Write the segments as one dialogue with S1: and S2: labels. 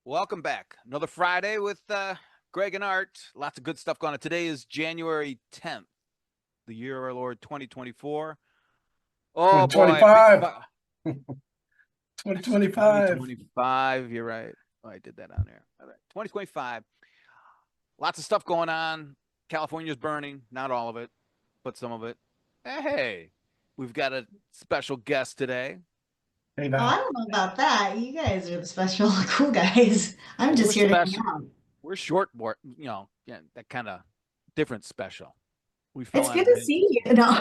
S1: Welcome back. Another Friday with Greg and Art. Lots of good stuff going on. Today is January 10th, the year of our Lord 2024. Oh boy, big
S2: 2025. 2025.
S1: 2025. You're right. Oh, I did that on there. All right. 2025. Lots of stuff going on. California's burning. Not all of it, but some of it. Hey, we've got a special guest today.
S2: Hey,
S3: Oh, I
S2: Val.
S3: don't know about that. You guys are the special cool guys. I'm
S1: Well, we're
S3: just here to hang
S1: special.
S3: out.
S1: We're short board, yeah, that kind of different special. We fell
S3: It's
S1: on
S3: good
S1: our
S3: to see
S1: knees.
S3: you. No,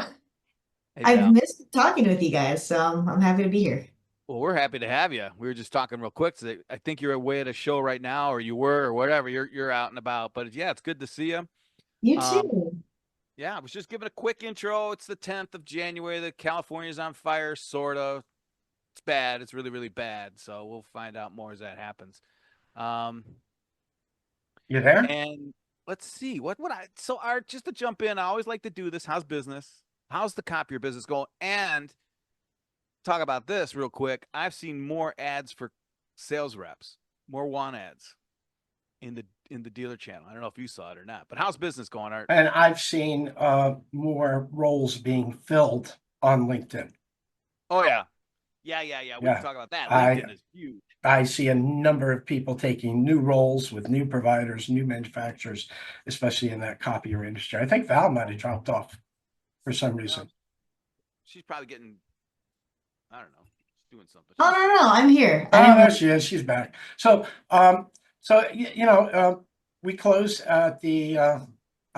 S1: Hey,
S3: I've
S1: Val.
S3: missed talking with you guys, so I'm happy to be here.
S1: Well, we're happy to have you. We were just talking real quick. So I think you're away at a show right now, or you were, or whatever. You're out and about. But yeah, it's good to see you.
S3: You
S1: Um,
S3: too.
S1: yeah, I was just giving a quick intro. It's the 10th of January. The California's on fire, sort of. It's bad. It's really, really bad. So we'll find out more as that happens. Um,
S2: You there?
S1: and let's see what I so Art. Just to jump in, I always like to do this. How's business? How's the copier business going? And talk about this real quick. I've seen more ads for sales reps, more want ads in the dealer channel. I don't know if you saw it or not, but how's business going, Art?
S2: And I've seen more roles being filled on LinkedIn.
S1: Oh yeah. We can
S2: Yeah.
S1: talk about that.
S2: I
S1: LinkedIn is huge.
S2: I see a number of people taking new roles with new providers, new manufacturers, especially in that copier industry. I think Val might have dropped off for some
S1: Well,
S2: reason.
S1: she's probably getting, I don't know, she's doing something.
S3: Oh,
S1: She's
S3: no, no, I'm here. I
S2: Oh,
S3: didn't
S2: there
S3: want
S2: she is. She's back. We close at the on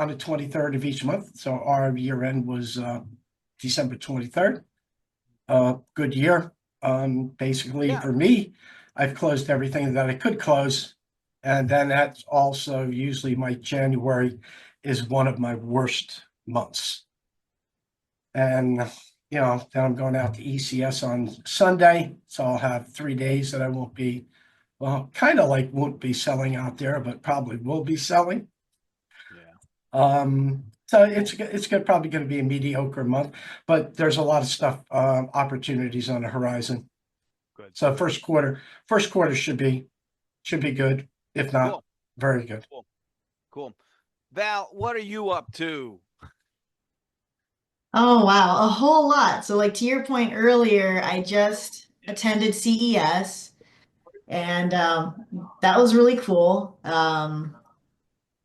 S2: the 23rd of each month. So our year end was December 23rd. Good year. Basically
S1: yeah.
S2: for me, I've closed everything that I could close. And then that's also usually my January is one of my worst months. And then I'm going out to ECS on Sunday. So I'll have 3 days that I won't be, well, kind of like won't be selling out there, but probably will be selling.
S1: Yeah.
S2: So probably going to be a mediocre month, but there's a lot of stuff, opportunities on the horizon.
S1: Good.
S2: So
S1: Good.
S2: first quarter should be good, if not
S1: Cool.
S2: very good.
S1: Cool. Cool. Val, what are you up to?
S3: Oh, wow, a whole lot. So, like to your point earlier, I just attended CES, and that was really cool.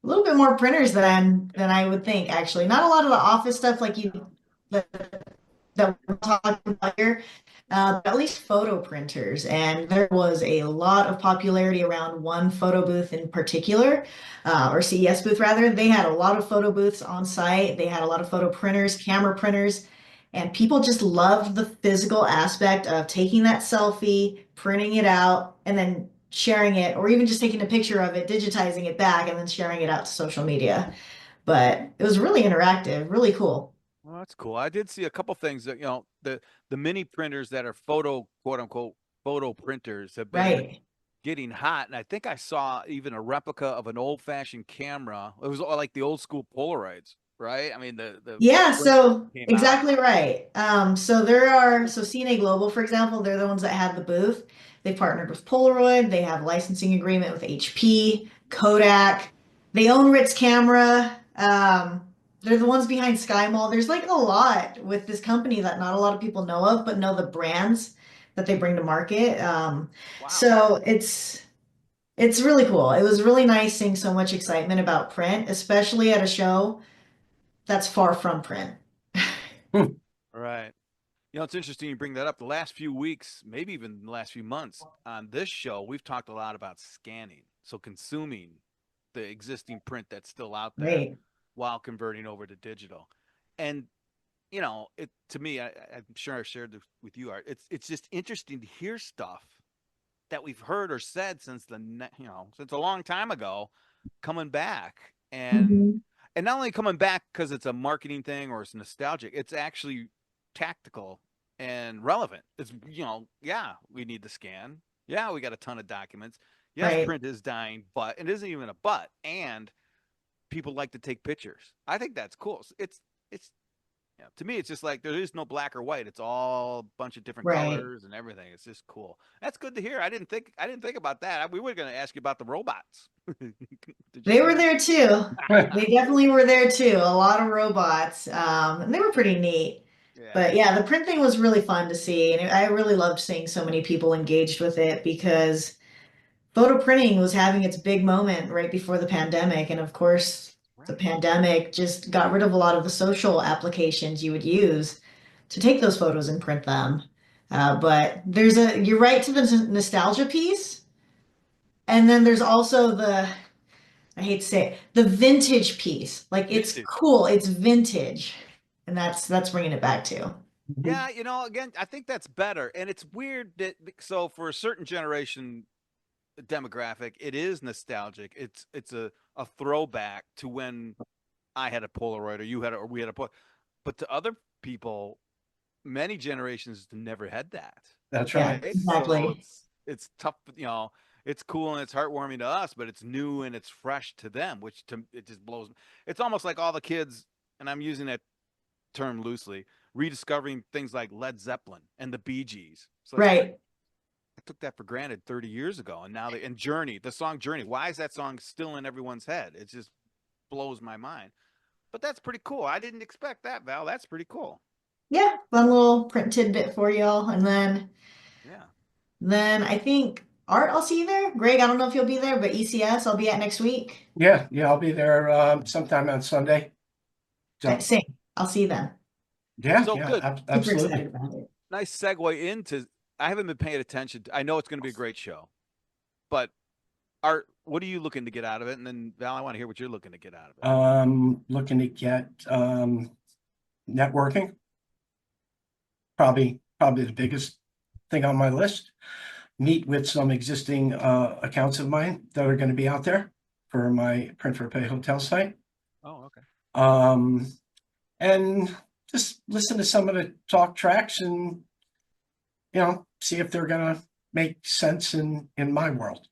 S3: A little bit more printers than I would think, actually. Not a lot of the office stuff like you that we're talking about here, at least photo printers. And there was a lot of popularity around one photo booth in particular, or CES booth rather. They had a lot of photo booths on site. They had a lot of photo printers, camera printers, and people just loved the physical aspect of taking that selfie, printing it out, and then sharing it, or even just taking a picture of it, digitizing it back, and then sharing it out to social media. But it was really interactive, really cool.
S1: Well, that's cool. I did see a couple things that, the mini printers that are photo, quote unquote, photo printers have been
S3: Right.
S1: getting hot. And I think I saw even a replica of an old fashioned camera. It was all like the old school Polaroids, right? I mean, the
S3: Yeah,
S1: print
S3: so
S1: came out.
S3: exactly right. So CNA Global, for example, they're the ones that had the booth. They partnered with Polaroid. They have a licensing agreement with HP, Kodak. They own Ritz Camera. They're the ones behind Sky Mall. There's like a lot with this company that not a lot of people know of, but know the brands that they bring to market.
S1: Wow.
S3: So it's really cool. It was really nice seeing so much excitement about print, especially at a show that's far from print.
S2: Hmm.
S1: All right. It's interesting you bring that up. The last few weeks, maybe even the last few months on this show, we've talked a lot about scanning. So consuming the existing print that's still out there
S3: Right.
S1: while converting over to digital. And it to me, I'm sure I shared this with you, Art. It's just interesting to hear stuff that we've heard or said since since a long time ago, coming back
S3: Mhm.
S1: and not only coming back because it's a marketing thing or it's nostalgic. It's actually tactical and relevant. It's yeah, we need the scan. Yeah, we got a ton of documents. Yes,
S3: Right.
S1: print is dying, but it isn't even a but. And people like to take pictures. I think that's cool. It's Yeah. To me, it's just like there is no black or white. It's all a bunch of different
S3: Right.
S1: colors and everything. It's just cool. That's good to hear. I didn't think about that. We were going to ask you about the robots. Did you
S3: They
S1: see
S3: were
S1: them?
S3: there too. They definitely were there too. A lot of robots. And they were pretty neat.
S1: Yeah.
S3: But yeah, the print thing was really fun to see. And I really loved seeing so many people engaged with it because photo printing was having its big moment right before the pandemic. And of course, the
S1: Right.
S3: pandemic just got rid of a lot of the social applications you would use to take those photos and print them. But you're right to the nostalgia piece. And then there's also I hate to say it, the vintage piece. Like it's
S1: Vintage.
S3: cool, it's vintage. And that's bringing it back to.
S2: Mhm.
S1: Yeah, again, I think that's better. And it's weird that so for a certain generation demographic, it is nostalgic. It's a throwback to when I had a Polaroid or you had or we had a Polaroid. But to other people, many generations never had that,
S2: That's
S3: Yeah,
S2: right.
S1: right? So
S3: exactly.
S1: it's tough, it's cool and it's heartwarming to us, but it's new and it's fresh to them, which to it just blows. It's almost like all the kids, and I'm using that term loosely, rediscovering things like Led Zeppelin and the Bee Gees. It's like
S3: Right.
S1: I took that for granted 30 years ago, and now and Journey, the song Journey. Why is that song still in everyone's head? It just blows my mind. But that's pretty cool. I didn't expect that, Val. That's pretty cool.
S3: Yeah, fun little print tidbit for y'all. And
S1: Yeah.
S3: then I think Art, I'll see you there. Greg, I don't know if you'll be there, but ECS I'll be at next week.
S2: Yeah, yeah, I'll be there sometime on Sunday. So
S3: Same. I'll see you then.
S2: yeah,
S1: So
S2: yeah,
S1: good.
S3: Super excited
S2: absolutely.
S3: about it.
S1: Nice segue into. I haven't been paying attention. I know it's going to be a great show, but Art, what are you looking to get out of it? And then Val, I want to hear what you're looking to get out of it.
S2: Looking to get networking, probably the biggest thing on my list. Meet with some existing accounts of mine that are going to be out there for my Print for Pay hotel site.
S1: Oh, okay.
S2: Um, and just listen to some of the talk tracks and see if they're gonna make sense in my world.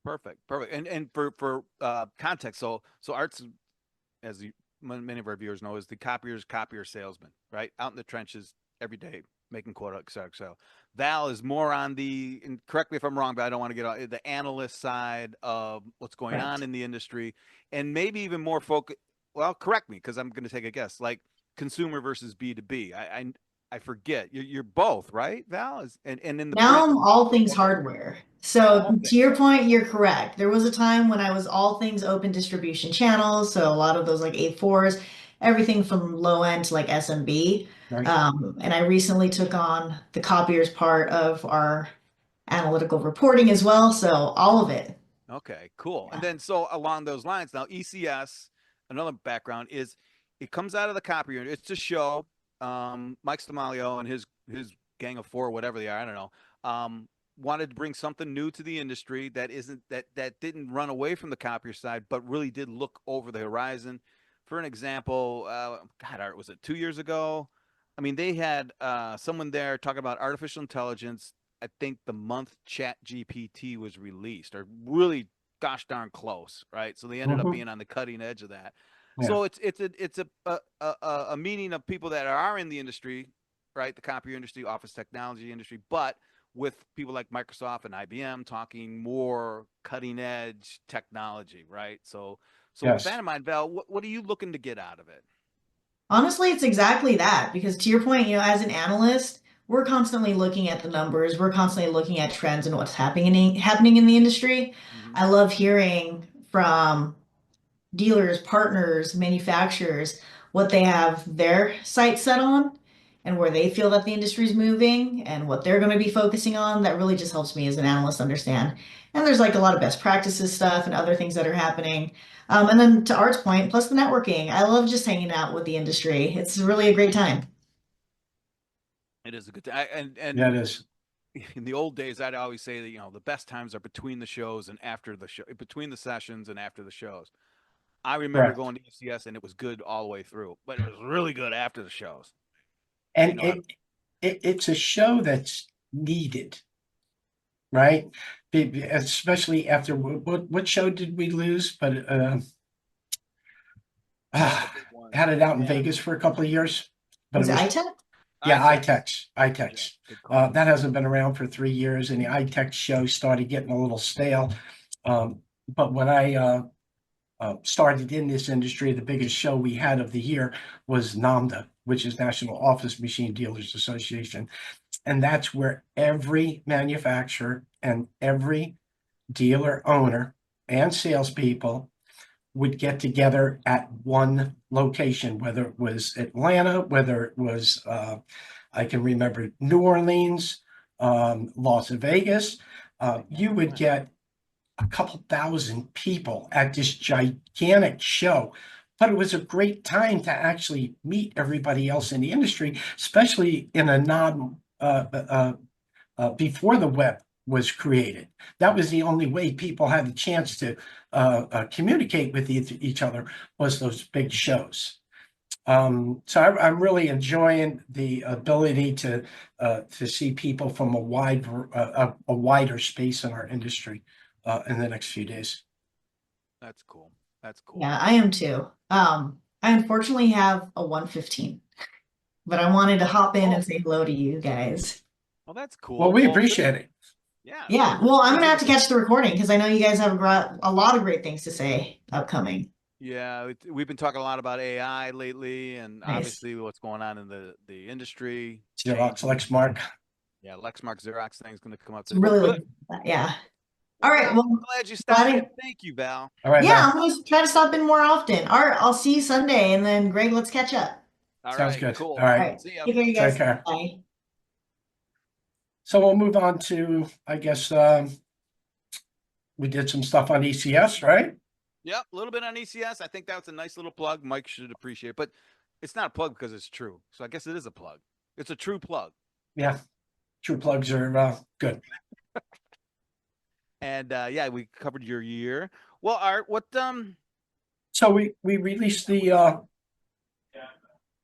S1: Perfect. Perfect. And for context, so Art's, as many of our viewers know, is the copier salesman, right? Out in the trenches every day, making quota, et cetera, et cetera. Val is more on the, and correct me if I'm wrong, but I don't want to get on the analyst side of what's going on
S2: Correct.
S1: in the industry, and maybe even more focus. Well, correct me because I'm going to take a guess. Like consumer versus B2B. I forget. You're both right, Val, and in the
S3: Now
S1: print.
S3: I'm all things
S1: Okay,
S3: hardware. So
S1: all
S3: to
S1: things.
S3: your point, you're correct. There was a time when I was all things open distribution channels. So a lot of those like A4s, everything from low end to like SMB.
S2: Right.
S3: And I recently took on the copiers part of our analytical reporting as well. So all of it.
S1: Okay, cool. And
S3: Yeah.
S1: then so along those lines, now ECS, another background is it comes out of the copier. It's a show. Mike Stamalio and his gang of four, whatever they are, I don't know, wanted to bring something new to the industry that isn't that didn't run away from the copier side, but really did look over the horizon. For an example, God, Art, was it 2 years ago? I mean, they had someone there talking about artificial intelligence. I think the month Chat GPT was released, or really gosh darn close, right? So they ended up
S2: Hmm.
S1: being on the cutting edge of that.
S2: Yeah.
S1: So it's a meeting of people that are in the industry, right? The copier industry, office technology industry, but with people like Microsoft and IBM talking more cutting edge technology, right? So with that
S2: Yes.
S1: in mind, Val, what are you looking to get out of it?
S3: Honestly, it's exactly that because to your point, as an analyst, we're constantly looking at the numbers, we're constantly looking at trends and what's happening in the industry.
S1: Mm-hmm.
S3: I love hearing from dealers, partners, manufacturers, what they have their sights set on and where they feel that the industry is moving and what they're going to be focusing on. That really just helps me as an analyst understand. And there's like a lot of best practices stuff and other things that are happening. And then to Art's point, plus the networking. I love just hanging out with the industry. It's really a great time.
S1: It is a good time,
S2: Yeah,
S1: and
S2: it is.
S1: in the old days, I'd always say that the best times are between the shows and after the show, between the sessions and after the shows. I remember
S2: Correct.
S1: going to ECS and it was good all the way through, but it was really good after the shows. They
S2: And
S1: know how to.
S2: it's a show that's needed, right? Especially after what show did we lose? But
S1: Oh, the big one.
S2: had it out in
S1: Yeah.
S2: Vegas for a couple of years, but
S3: Was
S2: it
S3: it
S2: was,
S3: iTech?
S2: yeah,
S1: iTex. Yeah,
S2: iTex.
S1: good call.
S2: That hasn't been around for 3 years, and the iTech show started getting a little stale. But when I started in this industry, the biggest show we had of the year was NAMDA, which is National Office Machine Dealers Association. And that's where every manufacturer and every dealer owner and salespeople would get together at one location, whether it was Atlanta, whether it was, I can remember New Orleans, Las Vegas. You would get a couple thousand people at this gigantic show. But it was a great time to actually meet everybody else in the industry, especially in a before the web was created. That was the only way people had the chance to communicate with each other, was those big shows. So I'm really enjoying the ability to see people from a wider space in our industry in the next few days.
S1: That's cool. That's cool.
S3: Yeah, I am too. I unfortunately have a 1:15, but I wanted to hop in and say hello to you guys.
S1: Well, that's cool.
S2: Well, we appreciate it.
S1: Yeah.
S3: Yeah, well, I'm gonna have to catch the recording because I know you guys have a lot of great things to say upcoming.
S1: Yeah, we've been talking a lot about AI lately, and
S3: Nice.
S1: obviously what's going on in the industry.
S2: Xerox,
S1: changing.
S2: Lexmark.
S1: Yeah, Lexmark Xerox thing is going to come up
S3: It's
S1: today.
S3: really
S1: Well,
S3: looking for that. Yeah. All right.
S1: I'm
S3: Well,
S1: glad you stopped
S3: glad
S1: in. Thank you, Val.
S2: All right,
S3: yeah,
S2: Val.
S3: I'm gonna try to stop in more often. All right, I'll see you Sunday, and then Greg, let's catch up.
S1: All
S2: Sounds
S1: right,
S2: good.
S1: cool.
S2: All
S3: All
S2: right.
S3: right.
S1: See ya.
S3: Take care, you
S2: Take
S3: guys.
S2: care.
S3: Bye.
S2: So we'll move on to, I guess, we did some stuff on ECS, right?
S1: Yep, a little bit on ECS. I think that's a nice little plug. Mike should appreciate, but it's not a plug because it's true. So I guess it is a plug. It's a true plug.
S2: Yeah. True plugs are good.
S1: And yeah, we covered your year. Well, Art, what
S2: So we released the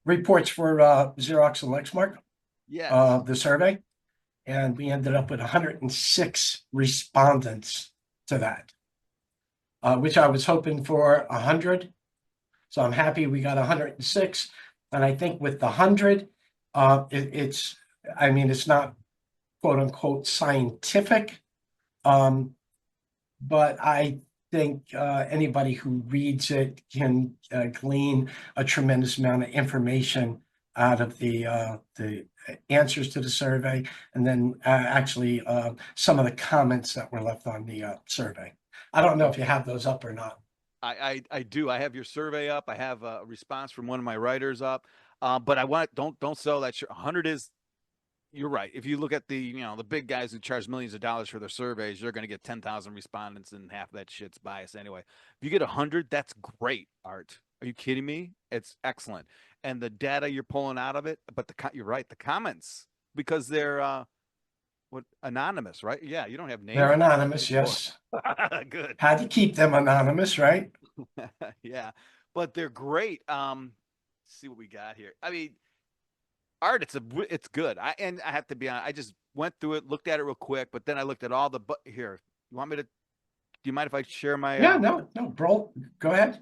S2: reports for Xerox and Lexmark,
S1: yes.
S2: the survey, and we ended up with 106 respondents to that, which I was hoping for 100. So I'm happy we got 106. And I think with the 100, it's, I mean, it's not quote unquote scientific, but I think anybody who reads it can glean a tremendous amount of information out of the answers to the survey, and then actually some of the comments that were left on the survey. I don't know if you have those up or not.
S1: I do. I have your survey up. I have a response from one of my writers up. But I want don't sell that shirt. 100 is, you're right. If you look at the the big guys who charge millions of dollars for their surveys, you're going to get 10,000 respondents, and half of that shit's biased anyway. If you get 100, that's great, Art. Are you kidding me? It's excellent, and the data you're pulling out of it. But you're right. The comments, because they're what, anonymous, right? Yeah, you don't have names.
S2: They're anonymous, yes.
S1: Good.
S2: Had to keep them anonymous, right?
S1: Yeah, but they're great. Let's see what we got here. I mean, Art, it's good. I have to be honest. I just went through it, looked at it real quick, but then I looked at all the here. You want me to? Do you mind if I share my?
S2: Yeah, no, bro. Go ahead.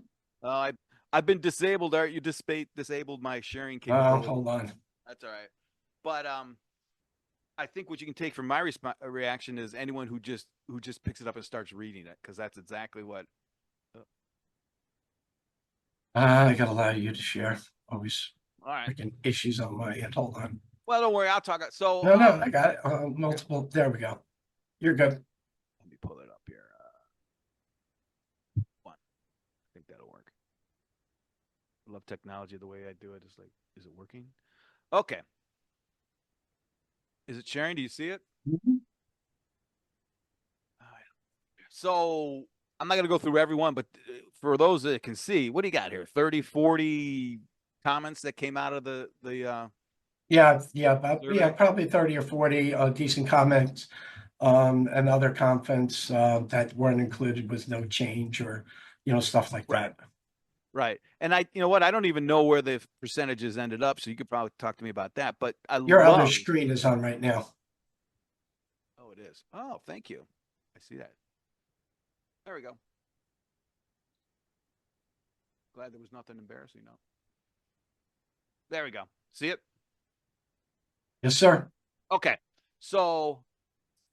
S1: I've been disabled, Art. You disabled my sharing capability.
S2: Hold on.
S1: That's all right. But I think what you can take from my reaction is anyone who just picks it up and starts reading it, because that's exactly what.
S2: I gotta allow you to share. Always
S1: All right.
S2: freaking issues on my end. Hold on.
S1: Well, don't worry. I'll talk. So
S2: No, I got it. Multiple. There we go. You're good.
S1: let me pull it up here. One. I think that'll work. I love technology. The way I do it is like, is it working? Okay. Is it sharing? Do you see it?
S2: Mhm.
S1: All right. So I'm not going to go through everyone, but for those that can see, what do you got here? 30, 40 comments that came out of the
S2: Yeah, probably 30 or 40 decent comments, and other comments that weren't included with no change or stuff like that.
S1: Right. And you know what? I don't even know where the percentages ended up, so you could probably talk to me about that. But
S2: Your other screen is on right now.
S1: Oh, it is. Oh, thank you. I see that. There we go. Glad there was nothing embarrassing though. There we go. See it?
S2: Yes, sir.
S1: Okay. So,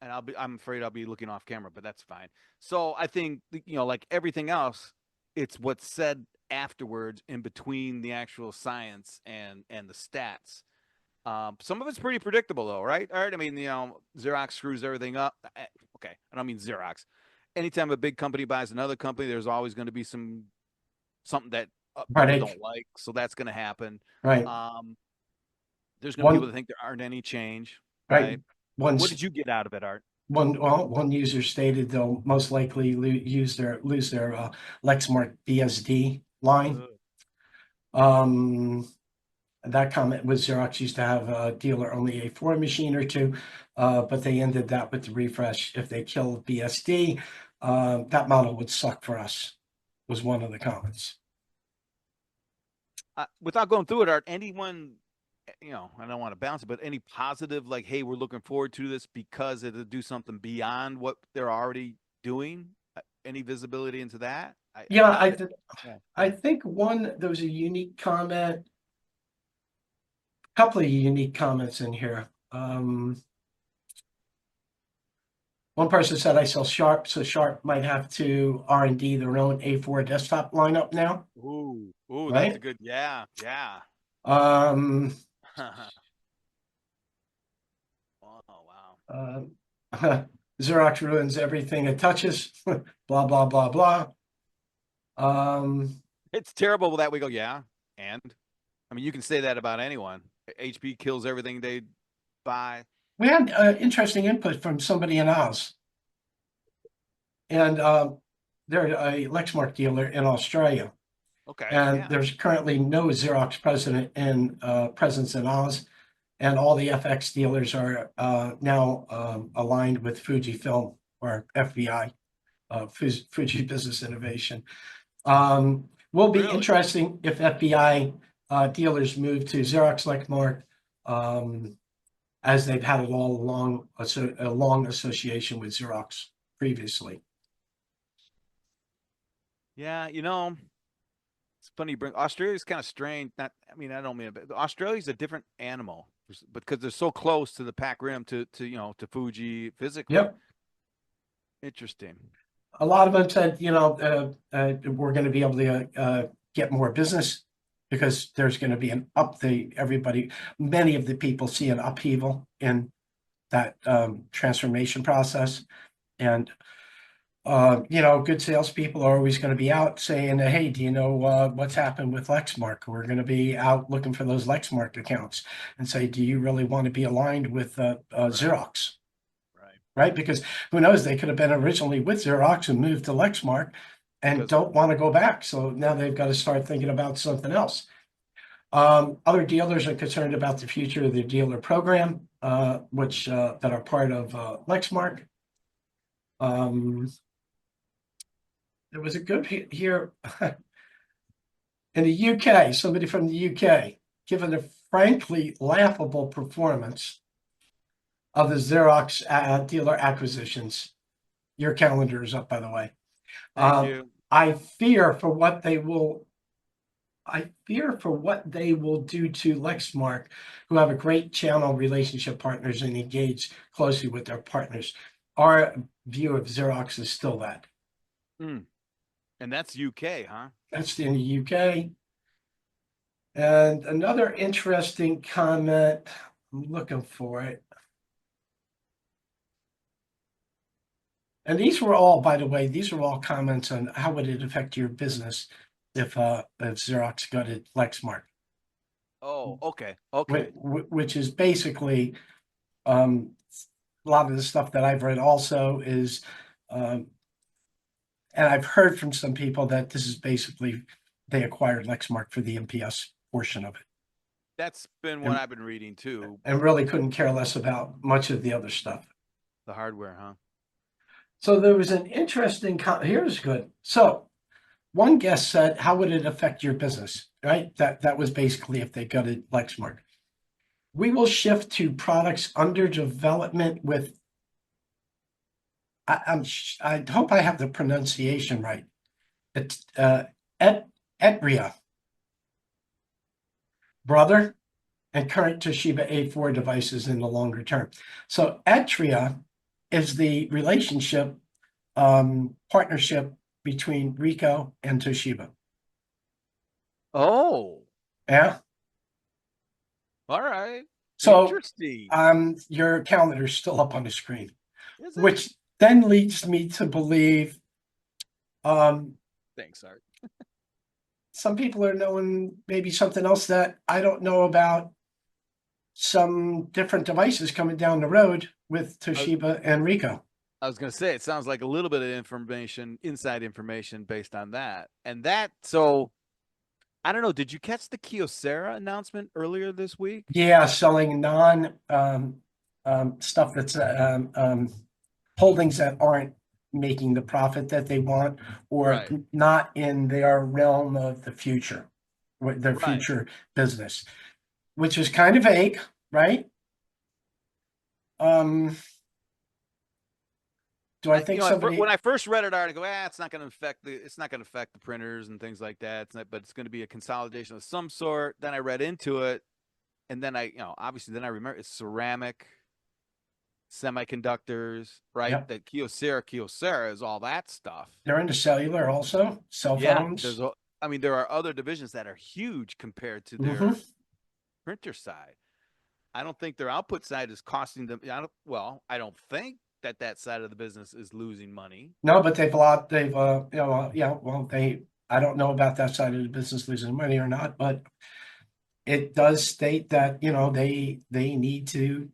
S1: and I'm afraid I'll be looking off camera, but that's fine. So I think, like everything else, it's what's said afterwards in between the actual science and the stats. Some of it's pretty predictable though, right? All right. I mean, Xerox screws everything up. Okay. I don't mean Xerox. Anytime a big company buys another company, there's always going to be something that people
S2: Heartache.
S1: don't like. So that's going to happen.
S2: Right.
S1: There's going to be people
S2: One,
S1: that think there aren't any change,
S2: right.
S1: right? What
S2: Once
S1: did you get out of it, Art?
S2: one user stated they'll most likely lose their Lexmark BSD line. Um, that comment was Xerox used to have a dealer only A4 machine or two, but they ended that with the refresh. If they kill BSD, that model would suck for us, was one of the comments.
S1: Without going through it, Art, anyone, I don't want to bounce it, but any positive, like, hey, we're looking forward to this because it'll do something beyond what they're already doing? Any visibility into that?
S2: Yeah,
S1: Yeah.
S2: I think there was a unique comment, couple of unique comments in here. One person said I sell Sharp, so Sharp might have to R&D their own A4 desktop lineup now,
S1: Ooh, that's a
S2: right?
S1: good, yeah.
S2: Um,
S1: Oh, wow.
S2: Xerox ruins everything it touches, blah, blah, blah, blah.
S1: It's terrible that we go, yeah. And I mean, you can say that about anyone. HP kills everything they buy.
S2: We had interesting input from somebody in Oz. And they're a Lexmark dealer in Australia.
S1: Okay.
S2: And
S1: Yeah.
S2: there's currently no Xerox presence in Oz. And all the FX dealers are now aligned with Fujifilm or FBI, Fuji Business Innovation. Will be
S1: Really?
S2: interesting if FBI dealers move to Xerox Lexmark, as they've had it all along, a long association with Xerox previously.
S1: Yeah. It's funny you bring Australia's kind of strange. Not, I mean, I don't mean it, but Australia's a different animal because they're so close to the Pac Rim to Fuji physically.
S2: Yep.
S1: Interesting.
S2: A lot of them said, we're going to be able to get more business because there's going to be many of the people see an upheaval in that transformation process. And, good salespeople are always going to be out saying, hey, do you know what's happened with Lexmark? We're going to be out looking for those Lexmark accounts and say, do you really want to be aligned with Xerox? Right? Because who knows, they could have been originally with Xerox and moved to Lexmark and don't want to go back. So now they've got to start thinking about something else. Other dealers are concerned about the future of their dealer program, which that are part of Lexmark. There was a good here in the UK, somebody from the UK, given the frankly laughable performance of the Xerox dealer acquisitions. Your calendar is up, by the way.
S1: Thank you.
S2: I fear for what they will do to Lexmark, who have a great channel relationship partners and engage closely with their partners. Our view of Xerox is still that.
S1: And that's UK, huh?
S2: That's in the UK. And another interesting comment, I'm looking for it. And these were all, by the way, comments on how would it affect your business if Xerox gutted Lexmark.
S1: Oh, okay.
S2: Which is basically a lot of the stuff that I've read also is, and I've heard from some people that this is basically they acquired Lexmark for the MPS portion of it.
S1: That's been what I've been reading too.
S2: And really couldn't care less about much of the other stuff.
S1: The hardware, huh?
S2: So there was an interesting, here's good. So one guest said, how would it affect your business? Right? That was basically if they gutted Lexmark. We will shift to products under development with, I hope I have the pronunciation right. It's Etria. brother and current Toshiba A4 devices in the longer term. So Atria is the relationship, partnership between Ricoh and Toshiba.
S1: Oh,
S2: Yeah.
S1: all right.
S2: So
S1: Interesting.
S2: your calendar's still up on the screen,
S1: Is it?
S2: which then leads me to believe
S1: Thanks, Art.
S2: some people are knowing maybe something else that I don't know about, some different devices coming down the road with Toshiba and Ricoh.
S1: I was going to say, it sounds like a little bit of information, inside information based on that. And that, so I don't know. Did you catch the Kyocera announcement earlier this week?
S2: Yeah, selling non stuff that's holdings that aren't making the profit that they want, or
S1: Right.
S2: not in their realm of the future, their
S1: Right.
S2: future business, which is kind of vague, right? Do I think somebody?
S1: When I first read it, I go, it's not going to affect the printers and things like that. But it's going to be a consolidation of some sort. Then I read into it, and then obviously, then I remember it's ceramic, semiconductors, right?
S2: Yep,
S1: That Kyocera is all that stuff.
S2: they're into cellular also, cell
S1: Yeah,
S2: phones.
S1: there are other divisions that are huge compared to
S2: Hmm.
S1: their printer side. I don't think their output side is costing them. I don't think that side of the business is losing money.
S2: No, but I don't know about that side of the business losing money or not, but it does state that, they need to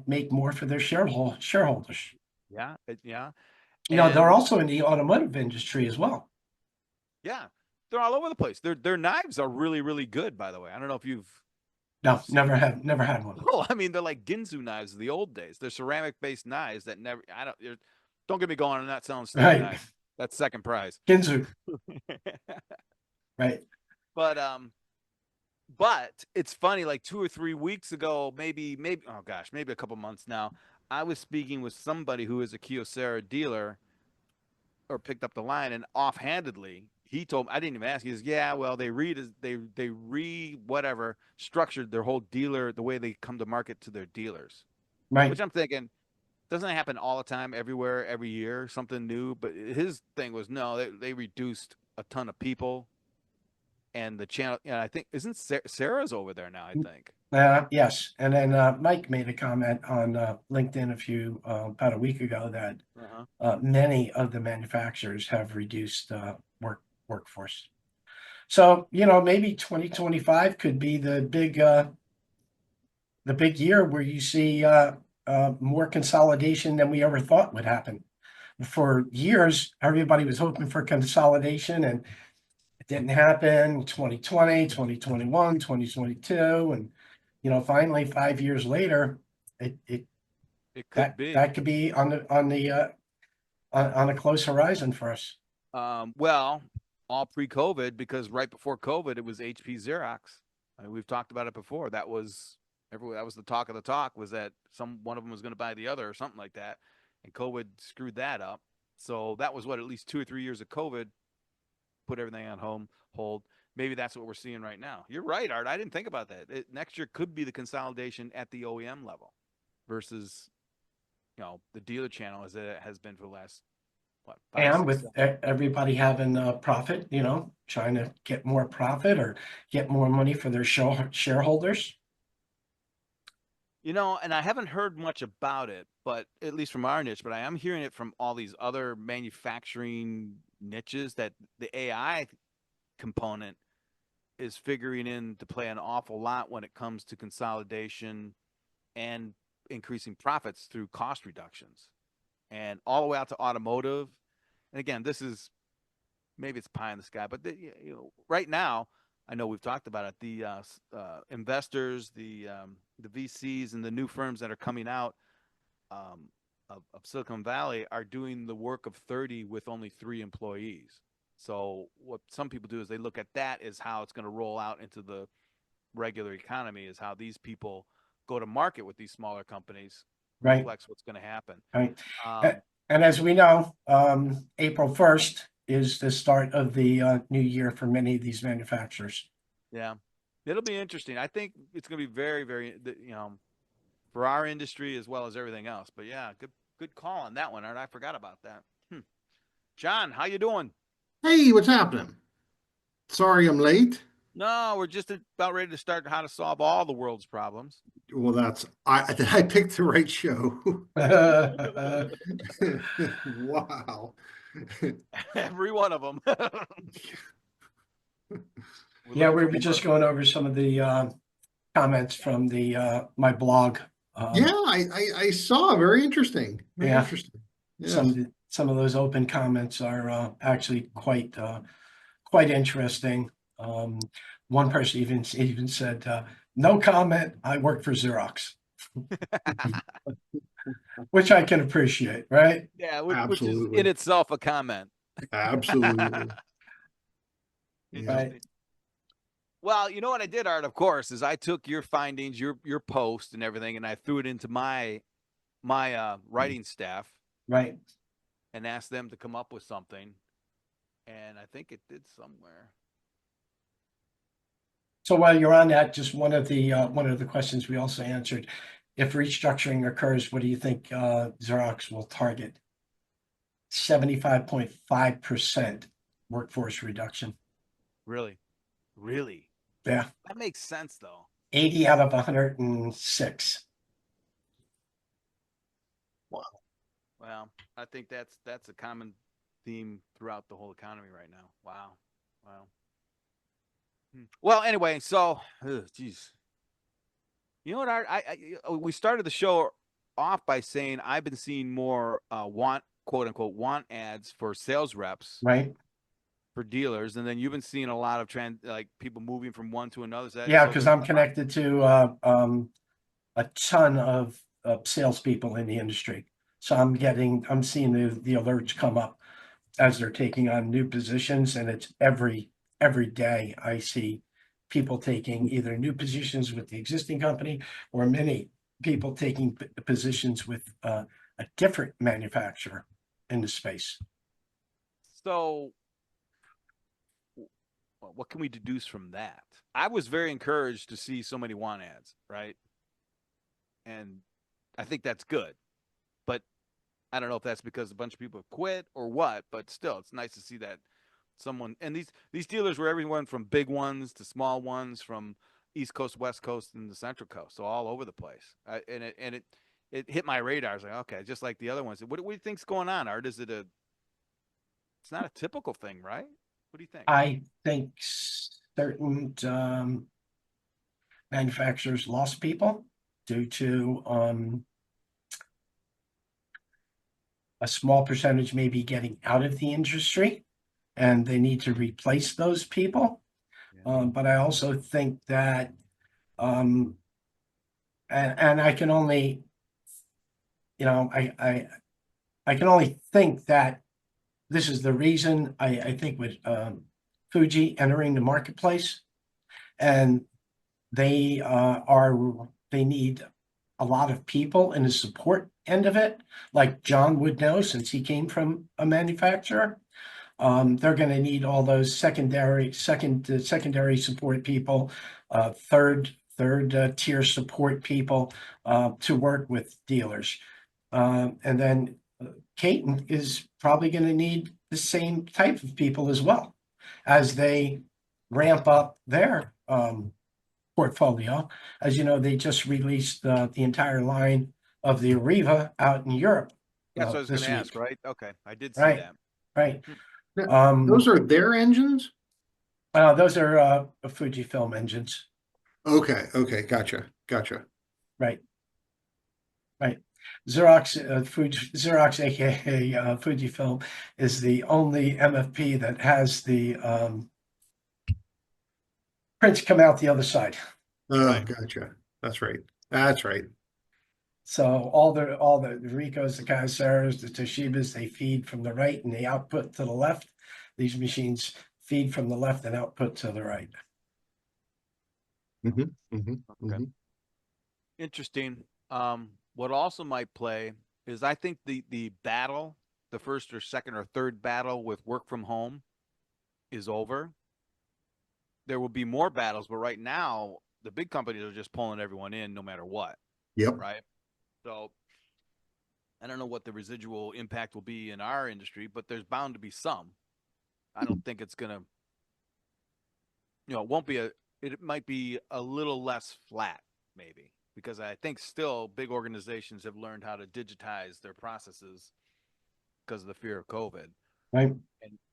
S2: make more for their shareholders.
S1: Yeah, yeah,
S2: They're
S1: and
S2: also in the automotive industry as well.
S1: yeah, they're all over the place. Their knives are really really good, by the way. I don't know if you've
S2: No,
S1: seen them.
S2: never had one.
S1: Oh, I mean, they're like Ginsu knives of the old days. They're ceramic based knives that never. I don't. Don't get me going. I'm not selling steak
S2: Right.
S1: knife. That's second prize.
S2: Ginzu, right.
S1: but but it's funny. Like 2 or 3 weeks ago, maybe oh gosh, maybe a couple months now. I was speaking with somebody who is a Kyocera dealer, or picked up the line, and offhandedly he told me, I didn't even ask. He says, "Yeah, well, they whatever structured their whole dealer the way they come to market to their dealers."
S2: Right.
S1: Which I'm thinking, doesn't it happen all the time, everywhere, every year, something new? But his thing was, no, they reduced a ton of people, and the channel. And I think isn't Sarah's over there now? I think.
S2: Yes. And then Mike made a comment on LinkedIn about a week ago that
S1: Uh-huh.
S2: many of the manufacturers have reduced workforce. So, maybe 2025 could be the big year where you see more consolidation than we ever thought would happen. For years, everybody was hoping for consolidation, and it didn't happen. 2020, 2021, 2022, and finally 5 years later, it
S1: It could
S2: that
S1: be.
S2: that could be on a close horizon for us.
S1: Well, all pre-COVID, because right before COVID, it was HP Xerox. I mean, we've talked about it before. That was the talk of the talk, was that one of them was going to buy the other or something like that, and COVID screwed that up. So that was what, at least 2 or 3 years of COVID put everything on hold. Maybe that's what we're seeing right now. You're right, Art. I didn't think about that. Next year could be the consolidation at the OEM level versus the dealer channel, as it has been for the last what, five,
S2: And
S1: six,
S2: with
S1: 7 years.
S2: everybody having a profit, trying to get more profit or get more money for their shareholders.
S1: And I haven't heard much about it, but at least from our niche, but I am hearing it from all these other manufacturing niches, that the AI component is figuring in to play an awful lot when it comes to consolidation and increasing profits through cost reductions, and all the way out to automotive. And again, this is, maybe it's pie in the sky, but right now, I know we've talked about it. The investors, the VCs, and the new firms that are coming out of Silicon Valley are doing the work of 30 with only 3 employees. So what some people do is they look at that as how it's going to roll out into the regular economy, is how these people go to market with these smaller companies
S2: Right.
S1: reflects what's going to happen.
S2: Right. And as we know, April 1st is the start of the new year for many of these manufacturers.
S1: Yeah. It'll be interesting. I think it's going to be very, very, for our industry as well as everything else. But yeah, good call on that one, Art. I forgot about that. John, how you doing?
S4: Hey, what's happening? Sorry I'm late.
S1: No, we're just about ready to start how to solve all the world's problems.
S4: Well, I picked the right show. Wow.
S1: Every one of them.
S2: Yeah, we were just going over some of the comments from the my blog.
S4: Yeah, I saw. Very interesting. Very
S2: Yeah.
S4: interesting. Yes.
S2: Some of those open comments are actually quite interesting. One person even said, "No comment. I work for Xerox," which I can appreciate, right?
S1: Yeah, which is
S4: Absolutely.
S1: in itself a comment.
S4: Absolutely. Yeah.
S1: Interesting. Well, you know what I did, Art, of course, is I took your findings, your post and everything, and I threw it into my writing staff
S2: Right.
S1: and asked them to come up with something. And I think it did somewhere.
S2: So while you're on that, just one of the questions we also answered: if restructuring occurs, what do you think Xerox will target? 75.5% workforce reduction.
S1: Really? Really?
S2: Yeah.
S1: That makes sense, though.
S2: 80 out of 106.
S1: Wow. Well, I think that's a common theme throughout the whole economy right now. Wow. Wow. Well, anyway, so, geez. You know what, Art? We started the show off by saying I've been seeing more quote unquote want ads for sales reps,
S2: Right.
S1: for dealers, and then you've been seeing a lot of people moving from one to another.
S2: Yeah, because I'm connected to a ton of salespeople in the industry, so I'm seeing the alerts come up as they're taking on new positions, and it's every day I see people taking either new positions with the existing company, or many people taking positions with a different manufacturer in the space.
S1: So, what can we deduce from that? I was very encouraged to see so many want ads, right? And I think that's good. But I don't know if that's because a bunch of people have quit or what, but still, it's nice to see that someone, and these dealers were everyone from big ones to small ones, from East Coast, West Coast, and the Central Coast, so all over the place. And it hit my radar. I was like, okay, just like the other ones. What do you think's going on, Art? It's not a typical thing, right? What do you think?
S2: I think certain manufacturers lost people due to a small percentage maybe getting out of the industry, and they need to replace those people.
S1: Yeah.
S2: But I also think that, and I can only, I can only think that this is the reason. I think with Fuji entering the marketplace, and they need a lot of people in the support end of it, like John would know since he came from a manufacturer. They're going to need all those secondary support people, third tier support people to work with dealers. And then Caton is probably going to need the same type of people as well as they ramp up their portfolio. As you know, they just released the entire line of the Arriva out in Europe.
S1: Yeah, so I was going
S2: this
S1: to ask,
S2: week.
S1: right? Okay, I did see
S2: Right.
S1: that.
S2: Right.
S4: Those are their engines?
S2: Those are Fujifilm engines.
S4: Okay. Gotcha.
S2: Right. Xerox, Xerox, aka Fujifilm, is the only MFP that has the prints come out the other side.
S4: Oh,
S1: Right.
S4: gotcha. That's right.
S2: So all the Ricos, the Kyoceras, the Toshibas, they feed from the right and they output to the left. These machines feed from the left and output to the right.
S1: Okay. Interesting. What also might play is, I think the battle, the first or second or third battle with work from home is over. there will be more battles, but right now the big companies are just pulling everyone in no matter what,
S4: Yep.
S1: right? So I don't know what the residual impact will be in our industry, but there's bound to be some. I don't think it's gonna, it won't be it might be a little less flat, maybe, because I think still big organizations have learned how to digitize their processes because of the fear of COVID.
S2: Right.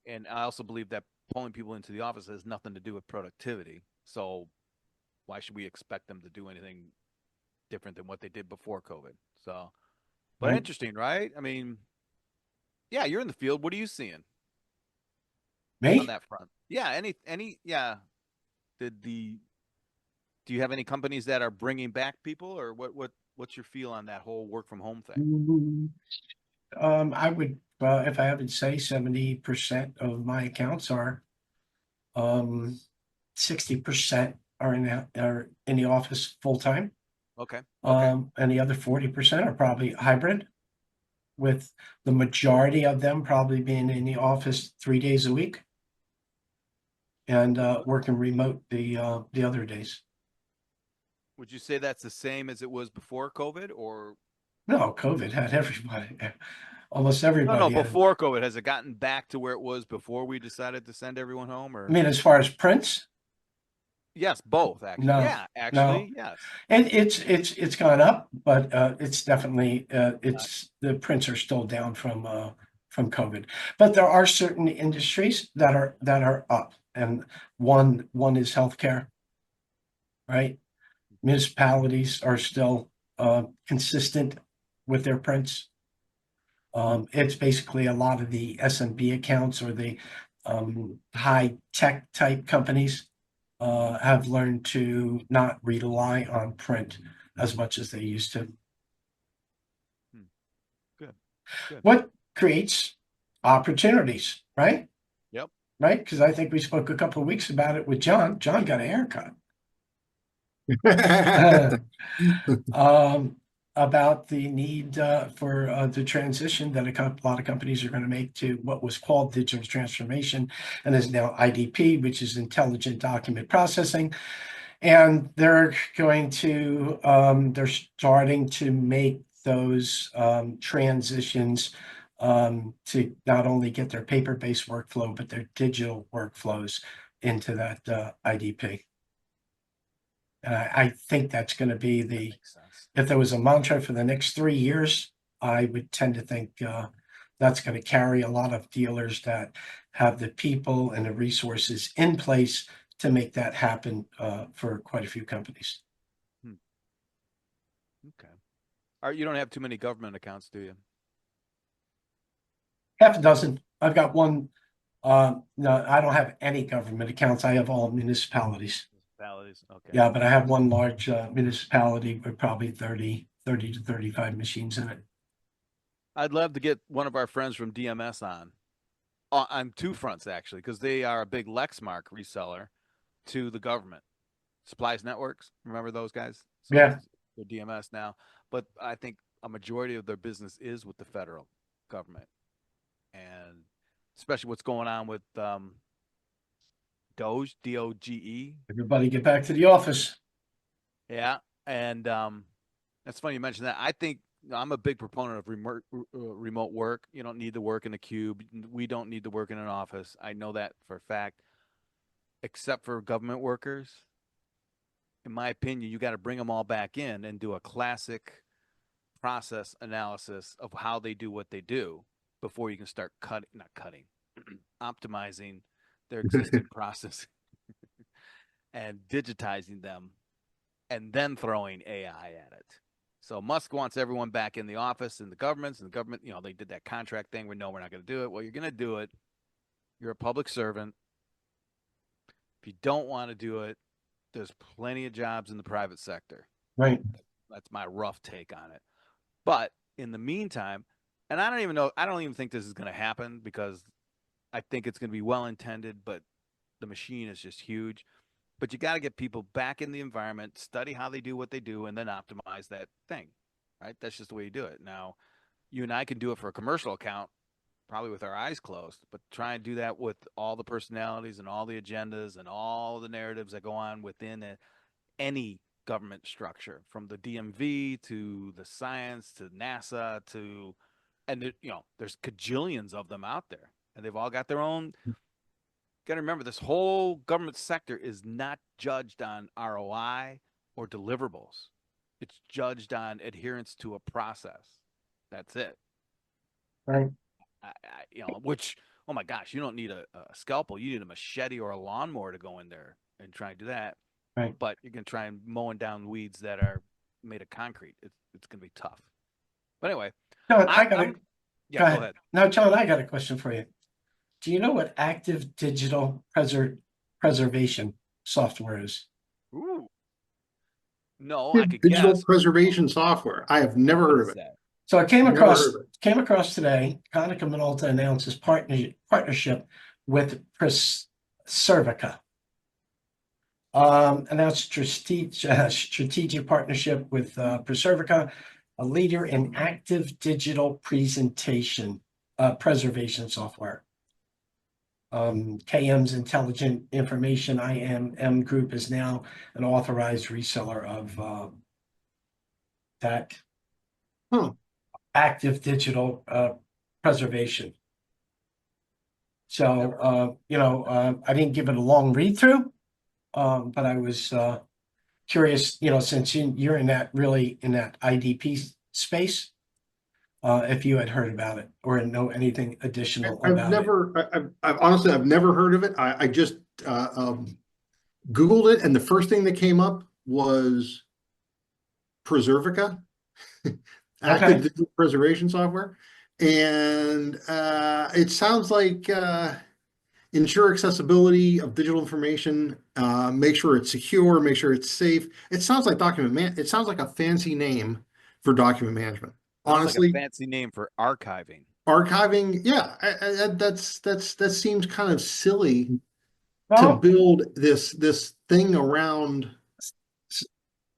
S1: And I also believe that pulling people into the office has nothing to do with productivity. So why should we expect them to do anything different than what they did before COVID? So, but
S2: Right.
S1: interesting, right? I mean, yeah, you're in the field. What are you seeing on
S2: Me?
S1: that front? Yeah, yeah. Did the do you have any companies that are bringing back people, or what's your feel on that whole work from home thing?
S2: Mm, I would, if I have to say, 70% of my accounts are, 60% are in the office full time.
S1: Okay, okay,
S2: And the other 40% are probably hybrid, with the majority of them probably being in the office 3 days a week and working remote the other days.
S1: would you say that's the same as it was before COVID, or
S2: No, COVID had everybody, almost
S1: no,
S2: everybody had.
S1: before COVID? Has it gotten back to where it was before we decided to send everyone home,
S2: I
S1: or?
S2: mean, as far as prints,
S1: Yes, both actually.
S2: no,
S1: Yeah,
S2: no.
S1: actually, yes.
S2: And it's gone up, but it's definitely it's the prints are still down from COVID. But there are certain industries that are up, and one is healthcare, right? Municipalities are still consistent with their prints. It's basically a lot of the SMB accounts or the high tech type companies have learned to not rely on print as much as they used to.
S1: Hmm. Good, good.
S2: What creates opportunities, right?
S1: Yep.
S2: Right? Because I think we spoke a couple of weeks about it with John. John got a haircut. Um, about the need for the transition that a lot of companies are going to make to what was called digital transformation and is now IDP, which is intelligent document processing. And they're they're starting to make those transitions to not only get their paper-based workflow, but their digital workflows into that IDP. And I think that's going to be
S1: That makes sense.
S2: if there was a mantra for the next 3 years, I would tend to think that's going to carry a lot of dealers that have the people and the resources in place to make that happen for quite a few companies.
S1: Okay. You don't have too many government accounts, do you?
S2: Half a dozen. I've got one. No, I don't have any government accounts. I have all municipalities.
S1: Municipalities. Okay.
S2: Yeah, but I have one large municipality with probably 30 to 35 machines in it.
S1: I'd love to get one of our friends from DMS on two fronts actually, because they are a big Lexmark reseller to the government. Supplies Networks, remember those guys? So
S2: Yeah.
S1: they're DMS now, but I think a majority of their business is with the federal government, and especially what's going on with Doge, DOGE.
S2: Everybody get back to the office.
S1: Yeah, and that's funny you mentioned that. I think I'm a big proponent of remote work. You don't need to work in a cube. We don't need to work in an office. I know that for a fact. Except for government workers, in my opinion, you got to bring them all back in and do a classic process analysis of how they do what they do before you can start optimizing their existing process and digitizing them and then throwing AI at it. So Musk wants everyone back in the office and the government, they did that contract thing. We know we're not going to do it. Well, you're going to do it. You're a public servant. If you don't want to do it, there's plenty of jobs in the private sector.
S2: Right.
S1: That's my rough take on it. But in the meantime, and I don't even think this is going to happen because I think it's going to be well intended, but the machine is just huge. But you got to get people back in the environment, study how they do what they do, and then optimize that thing, right? That's just the way you do it. Now, you and I can do it for a commercial account probably with our eyes closed, but try and do that with all the personalities and all the agendas and all the narratives that go on within any government structure, from the DMV to the science to NASA to, and you know, there's cajillions of them out there, and they've all got their own. Got to remember, this whole government sector is not judged on ROI or deliverables. It's judged on adherence to a process. That's it.
S2: Right.
S1: You know, which, oh my gosh, you don't need a scalpel. You need a machete or a lawnmower to go in there and try and do that.
S2: Right.
S1: But you can try and mowing down weeds that are made of concrete. It's going to be tough. But anyway,
S2: John,
S1: go ahead.
S2: Now, John, I got a question for you. Do you know what active digital preservation software is?
S1: Ooh. No, I could
S4: Digital
S1: guess.
S4: preservation software. I have never heard of it.
S2: So I came
S4: Never
S2: across
S4: heard of it.
S2: today. Konica Minolta announces partnership with Preservica. Announced strategic partnership with Preservica, a leader in active digital preservation software. KM's Intelligent Information IMM Group is now an authorized reseller of that active digital preservation. So, I didn't give it a long read through, but I was curious, since you're in that IDP space, if you had heard about it or know anything additional about it.
S4: I've never heard of it. I just Googled it, and the first thing that came up was Preservica, active digital preservation software. And it sounds like ensure accessibility of digital information, make sure it's secure, make sure it's safe. It sounds like it sounds like a fancy name for document management. Honestly,
S1: like a fancy name for archiving.
S4: Archiving, yeah, that seems kind of silly to build this thing around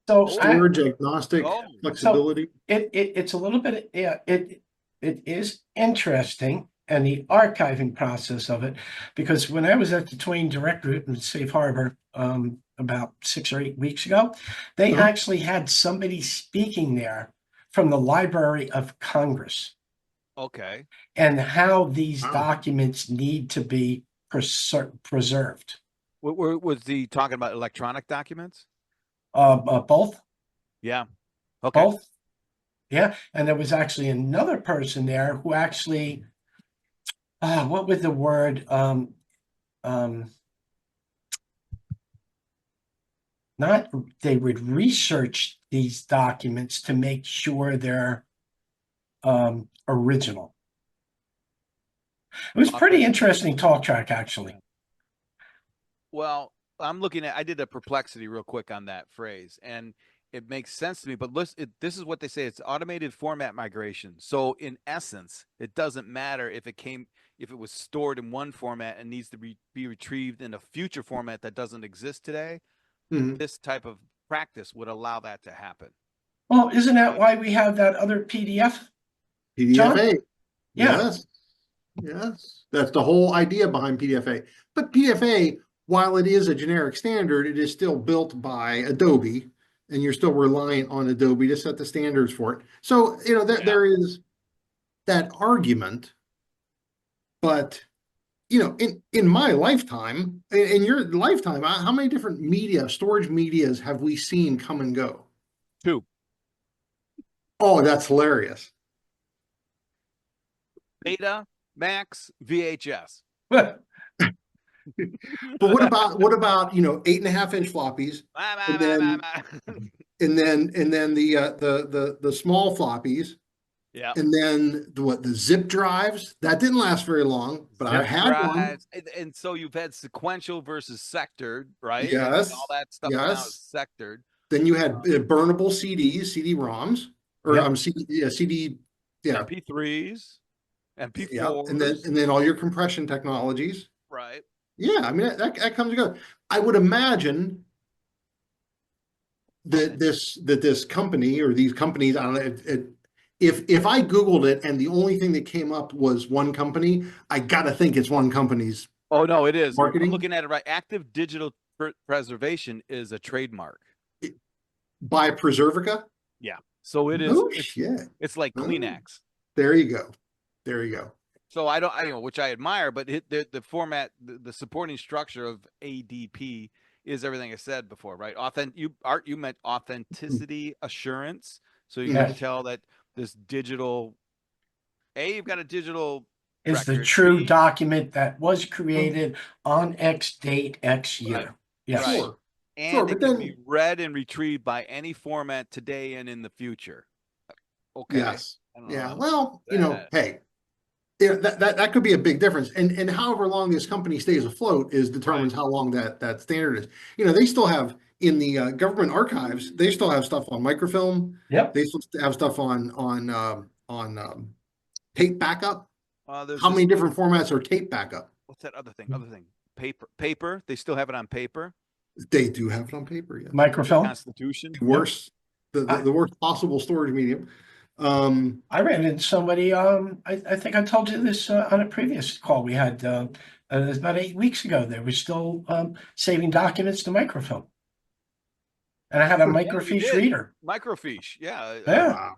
S4: storage agnostic flexibility.
S2: So it's a little bit, it is interesting, and the archiving process of it, because when I was at the Twain Direct Group in Safe Harbor about 6 or 8 weeks ago, they actually had somebody speaking there from the Library of Congress.
S1: Okay.
S2: And how these documents need to be preserved.
S1: Was he talking about electronic documents?
S2: Both.
S1: Yeah. Okay.
S2: Both. Yeah. And there was actually another person there who actually, what was the word? They would research these documents to make sure they're original. It was pretty interesting talk track, actually.
S1: Well, I did a perplexity real quick on that phrase, and it makes sense to me, but this is what they say. It's automated format migration. So in essence, it doesn't matter if it was stored in one format and needs to be retrieved in a future format that doesn't exist today. This type of practice would allow that to happen.
S2: Well, isn't that why we have that other PDF?
S4: PDFA.
S2: Yeah.
S4: Yes. That's the whole idea behind PDFA. But PDFA, while it is a generic standard, it is still built by Adobe, and you're still reliant on Adobe to set the standards for it. So, there is that argument, but in my lifetime, in your lifetime, how many different storage medias have we seen come and go?
S1: 2.
S4: Oh, that's hilarious.
S1: Beta, Max, VHS.
S4: But what about 8.5-inch floppies, and then the small floppies.
S1: Yeah.
S4: And then the zip drives, that didn't last very long, but I had one.
S1: And so you've had sequential versus sectored, right?
S4: Yes.
S1: And all that stuff now is sectored.
S4: Then you had burnable CDs, CD-ROMs, or CD,
S1: MP3s, MP4s.
S4: Yeah. And then all your compression technologies.
S1: Right.
S4: Yeah, I mean that comes together. I would imagine that this company or these companies, I don't know, if I Googled it and the only thing that came up was one company, I gotta think it's one company's
S1: Oh no, it is.
S4: marketing.
S1: I'm looking at it right. Active digital preservation is a trademark.
S4: By Preservica.
S1: Yeah. So it is.
S4: Oh shit!
S1: It's like
S4: Oh.
S1: Kleenex.
S4: There you go. There you go.
S1: So I know, which I admire, but the format, the supporting structure of ADP is everything I said before, right? You meant authenticity assurance. So you
S2: Yes.
S1: can tell that this digital, you've got a digital
S2: Is the
S1: record.
S2: true
S1: B,
S2: document that was created on X date, X year.
S1: Right.
S2: Yes.
S1: Right.
S4: Sure.
S1: And
S4: Sure,
S1: it
S4: but
S1: can
S4: then
S1: be read and retrieved by any format today and in the future. Okay.
S4: yes,
S1: I don't know
S4: yeah.
S1: how
S4: Well, you know,
S1: that-
S4: hey, yeah, that could be a big difference. And however long this company stays afloat is determines how long that standard is. You know, they still have in the government archives, they still have stuff on microfilm.
S2: Yep.
S4: They still have stuff on tape backup.
S1: there's
S4: How
S1: this-
S4: many different formats are tape backup?
S1: What's that other thing? Paper. They still have it on paper.
S4: They do have it on paper. Yeah,
S2: Microfilm.
S1: Constitution.
S4: worse, the worst possible storage medium.
S2: I ran into somebody, I think I told you this on a previous call we had, it was about 8 weeks ago. They were still saving documents to microfilm. And I had a
S1: you
S2: microfiche
S1: did.
S2: reader.
S1: Microfiche. Yeah.
S2: Yeah.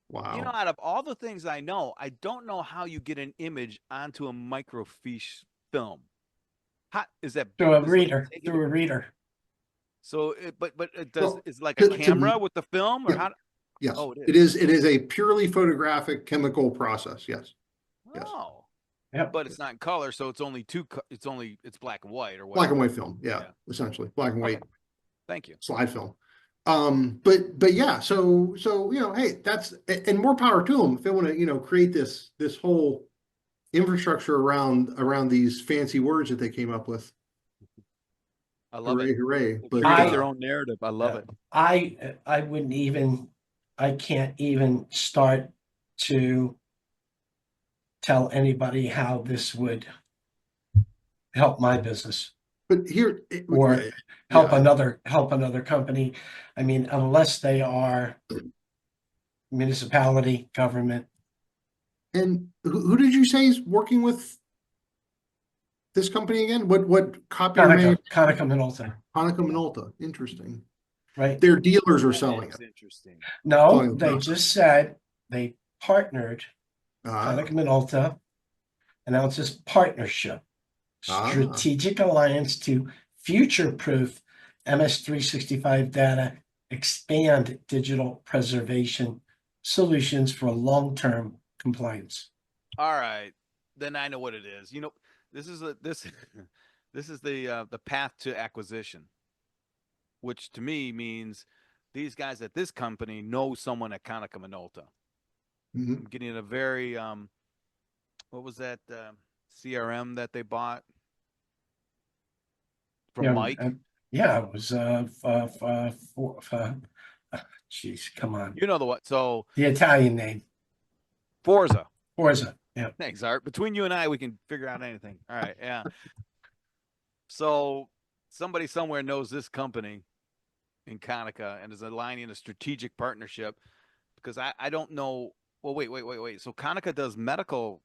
S4: Wow.
S1: You know, out of all the things I know, I don't know how you get an image onto a microfiche film. How is that?
S2: Through a
S1: is it
S2: reader,
S1: taking
S2: through
S1: it-
S2: a reader.
S1: So, but it does.
S4: Well,
S1: It's like
S4: to-
S1: a
S4: to-
S1: camera with the film, or
S4: yeah.
S1: how?
S4: Yes,
S1: Oh,
S4: it is. It is a purely photographic chemical process. Yes. Yes.
S1: Oh,
S2: Yep.
S1: but it's not in color, so it's only it's black and white or whatever.
S4: Black and white film. Yeah,
S1: Yeah.
S4: essentially black and white
S1: Okay. Thank you.
S4: slide film. But yeah, so you know, hey, that's and more power to them if they want to, you know, create this whole infrastructure around these fancy words that they came up with.
S1: I love
S4: Hooray,
S1: it.
S4: hooray!
S1: They
S4: But
S1: create their own narrative. I love it.
S2: I wouldn't even, I can't even start to tell anybody how this would help my business
S4: but here
S2: or help
S4: yeah.
S2: another company. I mean, unless they are municipality, government.
S4: And who did you say is working with this company again? What copier
S2: Konica Minolta,
S4: Hanukkah Minolta. Interesting.
S2: right?
S4: Their dealers are selling
S1: It's
S4: it.
S1: interesting.
S2: No,
S4: Selling the
S2: they
S4: product.
S2: just said they partnered,
S4: Ah,
S2: Konica Minolta announces partnership,
S4: Ah.
S2: strategic alliance to future-proof MS365 data, expand digital preservation solutions for long-term compliance.
S1: All right, then I know what it is. You know, this is the path to acquisition, which to me means these guys at this company know someone at Konica Minolta.
S4: mhm.
S1: I'm getting a very what was that CRM that they bought from
S2: Yeah,
S1: Mike?
S2: Yeah, it was geez, come on.
S1: You know the what? So
S2: The Italian name,
S1: Forza.
S2: Forza. Yeah.
S1: Thanks, Art. Between you and I, we can figure out anything. All right, yeah. So somebody somewhere knows this company in Konica and is aligning a strategic partnership because I don't know. Well, wait. So Konica does medical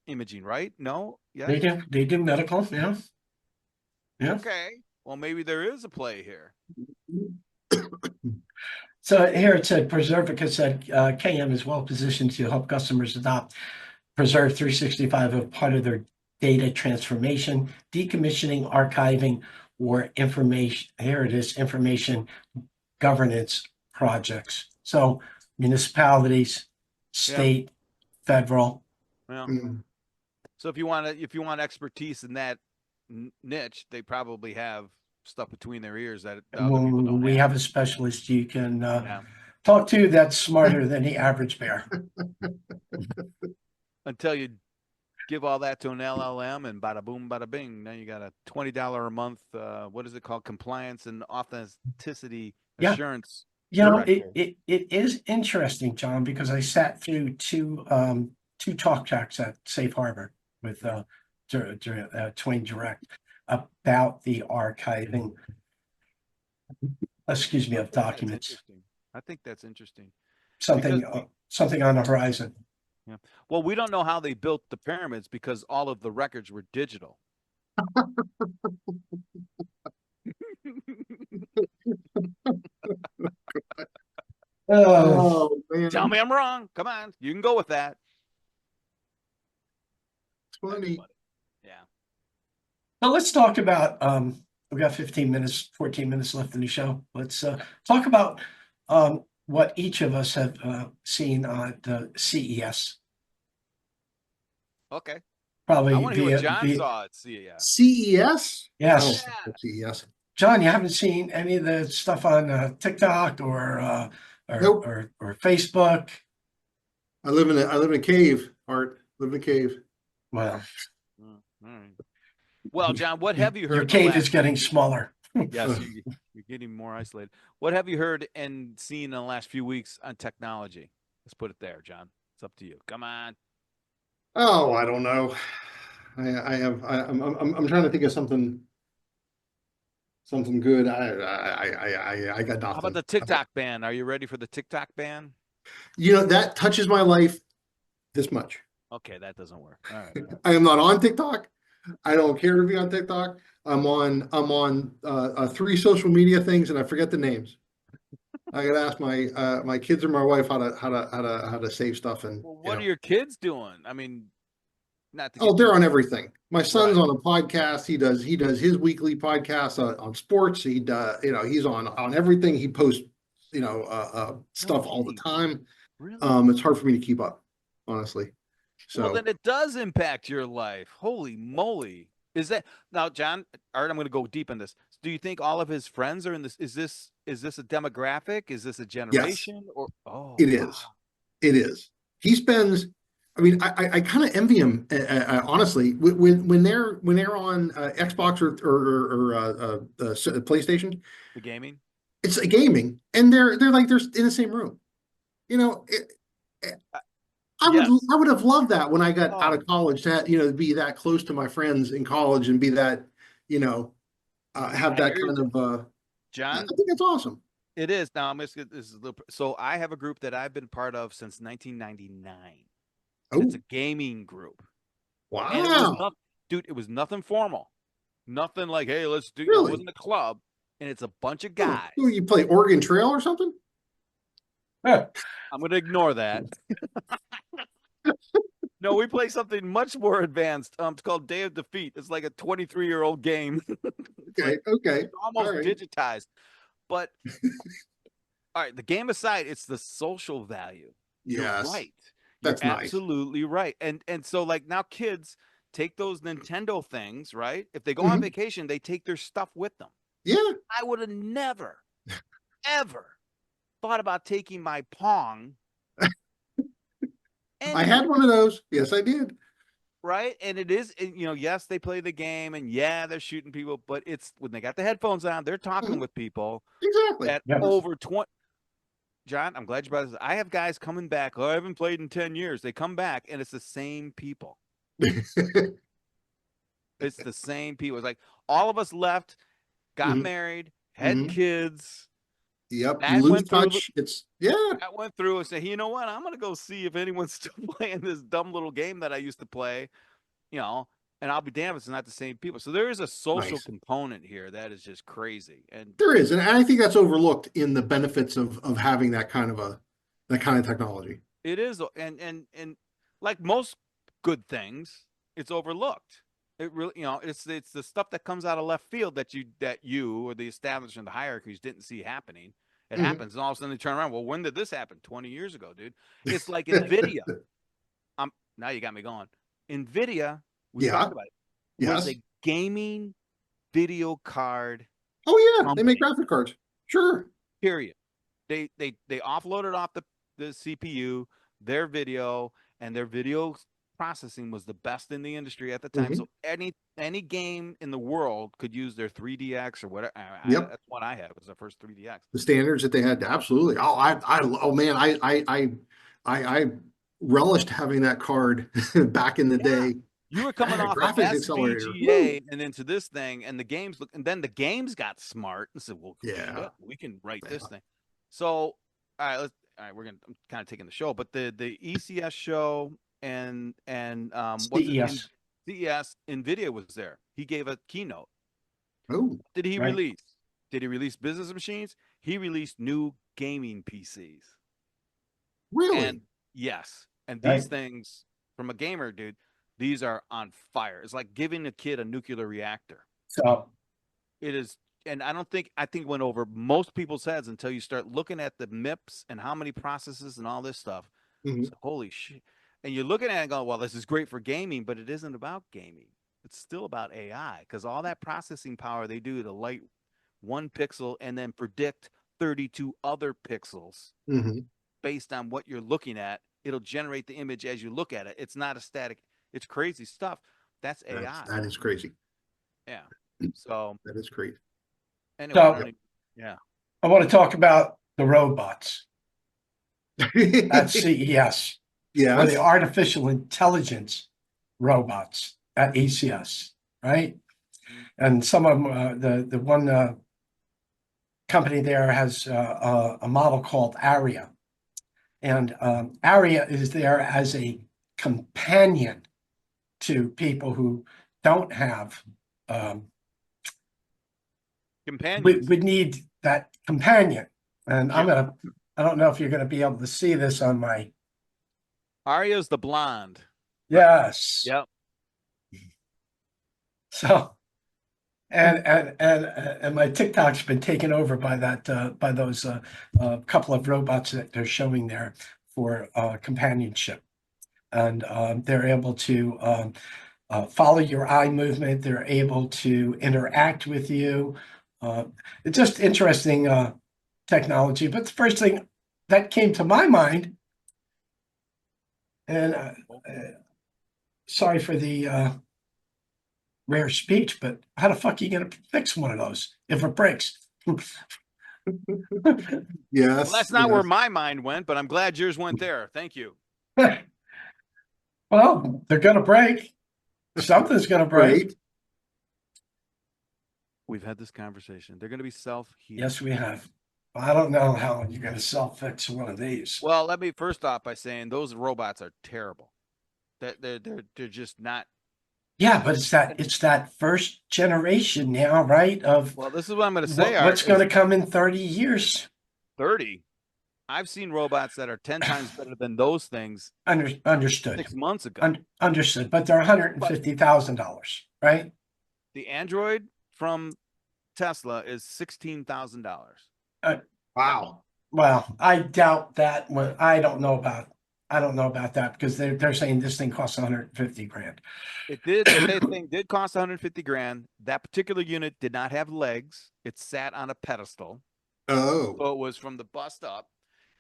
S1: imaging, right? No? Yeah.
S2: They do medical, yeah. Yeah.
S1: Okay. Well, maybe there is a play here.
S2: So here it said Preservica said KM is well positioned to help customers adopt Preserve 365 as part of their data transformation, decommissioning, archiving, or information. Here it is, information governance projects. So municipalities, state, federal.
S1: Well,
S4: Mhm.
S1: so if you want expertise in that niche, they probably have stuff between their ears that the other people don't
S2: We have a specialist you can
S1: Yeah.
S2: talk to that's smarter than the average bear.
S1: Until you give all that to an LLM and bada boom, bada bing. Now you got a $20 a month. What is it called? Compliance and authenticity
S2: Yeah.
S1: assurance.
S2: You know,
S1: Director.
S2: it is interesting, John, because I sat through two talk tracks at Safe Harbor with Twain Direct about the archiving, of documents.
S1: I think that's interesting.
S2: Something
S1: Because
S2: something on the horizon.
S1: Yeah. Well, we don't know how they built the pyramids because all of the records were digital.
S2: Oh,
S4: man,
S1: Tell me I'm wrong. Come on, you can go with that.
S4: it's funny.
S1: Yeah.
S2: so let's talk about, we've got 15 minutes, 14 minutes left in the show. Let's talk about what each of us have seen on the CES.
S1: Okay. I
S2: Probably
S1: want to hear what John
S2: via,
S1: saw at CES.
S4: CES?
S2: yes.
S4: Oh, CES.
S2: John, you haven't seen any of the stuff on TikTok
S4: Nope.
S2: or Facebook?
S4: I live in a cave, Art. Live in a cave.
S2: Well,
S1: All right. Well, John, what have you heard?
S2: your
S1: in the
S2: cave is
S1: last
S2: getting
S1: few weeks?
S2: smaller.
S1: Yes, you're getting more isolated. What have you heard and seen in the last few weeks on technology? Let's put it there, John. It's up to you. Come on.
S4: Oh, I don't know. I'm trying to think of something good. I got
S1: How about
S4: nothing.
S1: the TikTok ban? Are you ready for the TikTok ban?
S4: You know, that touches my life this much.
S1: Okay, that doesn't work. All right.
S4: I am not on TikTok. I don't care to be on TikTok. I'm on 3 social media things and I forget the names. I gotta ask my kids or my wife how to save stuff and
S1: Well, what are your kids doing? I mean, not to
S4: oh,
S1: get
S4: they're
S1: too-
S4: on everything. My son's
S1: Right.
S4: on a podcast. He does his weekly podcast on sports. He does, he's on everything. He posts, stuff all the
S1: kidding.
S4: time.
S1: Really?
S4: It's hard for me to keep up, honestly.
S1: Well,
S4: So
S1: then it does impact your life. Holy moly. Is that now, John, Art, I'm going to go deep in this. Do you think all of his friends are in this? Is this a demographic? Is this a generation? Or
S4: it is. It is. He spends. I mean, I kind of envy him, honestly. When they're on Xbox or PlayStation,
S1: The gaming?
S4: it's a gaming, and they're in the same room. You know,
S1: Yes.
S4: I would have loved that when I got out
S1: Oh.
S4: of college to be that close to my friends in college and be that have
S1: I
S4: that
S1: hear you,
S4: kind of I
S1: John,
S4: think that's awesome.
S1: it is. Now, I'm just this is a little, so I have a group that I've been part of since 1999.
S4: Oh,
S1: It's a gaming group. And it was
S4: wow.
S1: not, dude, it was nothing formal. Nothing like, hey, let's do,
S4: Really?
S1: it wasn't a club. And it's a bunch of
S4: Oh,
S1: guys.
S4: you play Oregon Trail or something?
S1: I'm going to ignore that. No, we play something much more advanced. It's called Day of Defeat. It's like a 23-year-old game.
S4: Okay, okay.
S1: It's almost
S4: All right.
S1: digitized. But all right, the game aside, it's the social value.
S4: Yes.
S1: You're right.
S4: That's
S1: You're
S4: nice.
S1: absolutely right. And so like now kids take those Nintendo things, right? If they go on
S4: Mhm.
S1: vacation, they take their stuff with them.
S4: Yeah.
S1: I would have never, ever thought about taking my Pong.
S4: I had one of those. Yes, I did.
S1: Right. And it is, yes, they play the game and yeah, they're shooting people, but it's when they got the headphones on, they're talking
S4: Mhm.
S1: with people
S4: Exactly.
S1: at
S2: Yes.
S1: over 20. John, I'm glad you brought this. I have guys coming back. Oh, I haven't played in 10 years. They come back and it's the same people. It's the same people. It's like all of us left, got
S4: Mhm.
S1: married, had
S4: Mhm.
S1: kids.
S4: Yep.
S1: That
S4: You lose
S1: went through
S4: touch. It's yeah.
S1: I went through and said, hey, you know what? I'm going to go see if anyone's still playing this dumb little game that I used to play, and I'll be damned if it's not the same people. So there is a social
S4: Nice.
S1: component here that is just crazy. And
S4: There is, and I think that's overlooked in the benefits of having that kind of technology.
S1: it is, and like most good things, it's overlooked. It really, it's the stuff that comes out of left field that you or the establishment, the hierarchies didn't see happening. It
S4: Mhm.
S1: happens, and all of a sudden they turn around. Well, when did this happen? 20 years ago, dude. It's like NVIDIA. Now you got me going. NVIDIA, we
S4: Yeah.
S1: talked about it, was
S4: Yes.
S1: a gaming video card.
S4: Oh yeah, they make
S1: company.
S4: graphic cards. Sure.
S1: Period. They offloaded off the CPU, their video, and their video processing was the best in the industry at the time.
S4: Mhm.
S1: So any game in the world could use their 3DX or whatever.
S4: Yep.
S1: That's what I had. Was the first 3DX.
S4: The standards that they had, absolutely. Oh man, I relished having that card back in the day.
S1: You were coming
S4: Man,
S1: off of
S4: graphics accelerator.
S1: SVGA and into this thing, and then the games got smart and said, "Well,
S4: Yeah.
S1: shit, we can write this thing." So, all right, all right, I'm kind of taking the show, but the ECS show and what's it?
S2: CES,
S1: CES, NVIDIA was there. He gave a keynote.
S4: Oh,
S1: Did he
S2: right?
S1: release? Did he release business machines? He released new gaming PCs.
S4: really?
S1: And yes, and these
S2: Right.
S1: things from a gamer, dude, these are on fire. It's like giving a kid a nuclear reactor.
S2: So
S1: It is, and I think it went over most people's heads until you start looking at the MIPS and how many processes and all this stuff.
S4: Mhm.
S1: So, holy shit. And you're looking at it and going, well, this is great for gaming, but it isn't about gaming. It's still about AI because all that processing power they do to light one pixel and then predict 32 other pixels
S4: Mhm.
S1: based on what you're looking at. It'll generate the image as you look at it. It's not a static, it's crazy stuff. That's AI.
S4: That is crazy.
S1: Yeah. So,
S4: That is crazy.
S1: anyway, I
S2: So-
S1: don't even, yeah.
S2: I want to talk about the robots at CES, or the
S4: Yes.
S2: artificial intelligence robots at ECS, right? And some of them, the one company there has a model called Aria, and Aria is there as a companion to people who don't have
S1: Companions.
S2: we need that companion. And
S1: Yeah.
S2: I don't know if you're gonna be able to see this on my,
S1: Arya's the blonde.
S2: yes.
S1: Yep.
S2: So, and my TikTok's been taken over by that, by those couple of robots that they're showing there for companionship. And they're able to follow your eye movement. They're able to interact with you. It's just interesting technology. But the first thing that came to my mind, and sorry for the rare speech, but how the fuck are you gonna fix one of those if it breaks?
S4: Yes.
S1: Well, that's not where
S4: yes.
S1: my mind went, but I'm glad yours went there. Thank you.
S2: Well, they're gonna break. Something's gonna break.
S4: Great.
S1: We've had this conversation. They're going to be self-healing.
S2: Yes, we have. I don't know how you're gonna self-fix one of these.
S1: Well, let me first off by saying those robots are terrible. They're just not.
S2: Yeah, but it's that first generation now, right? Of
S1: Well, this is what I'm going to say.
S2: what's
S1: Art,
S2: going to
S1: is
S2: come in 30 years.
S1: 30. I've seen robots that are 10 times better than those things
S2: Understood.
S1: 6 months ago.
S2: Understood. But they're $150,000, right?
S1: The Android from Tesla is $16,000.
S4: Wow.
S2: Well, I doubt that. I don't know about that because they're saying this thing costs 150 grand.
S1: It did. That thing did cost 150 grand. That particular unit did not have legs. It sat on a pedestal.
S4: Oh.
S1: So it was from the bust up.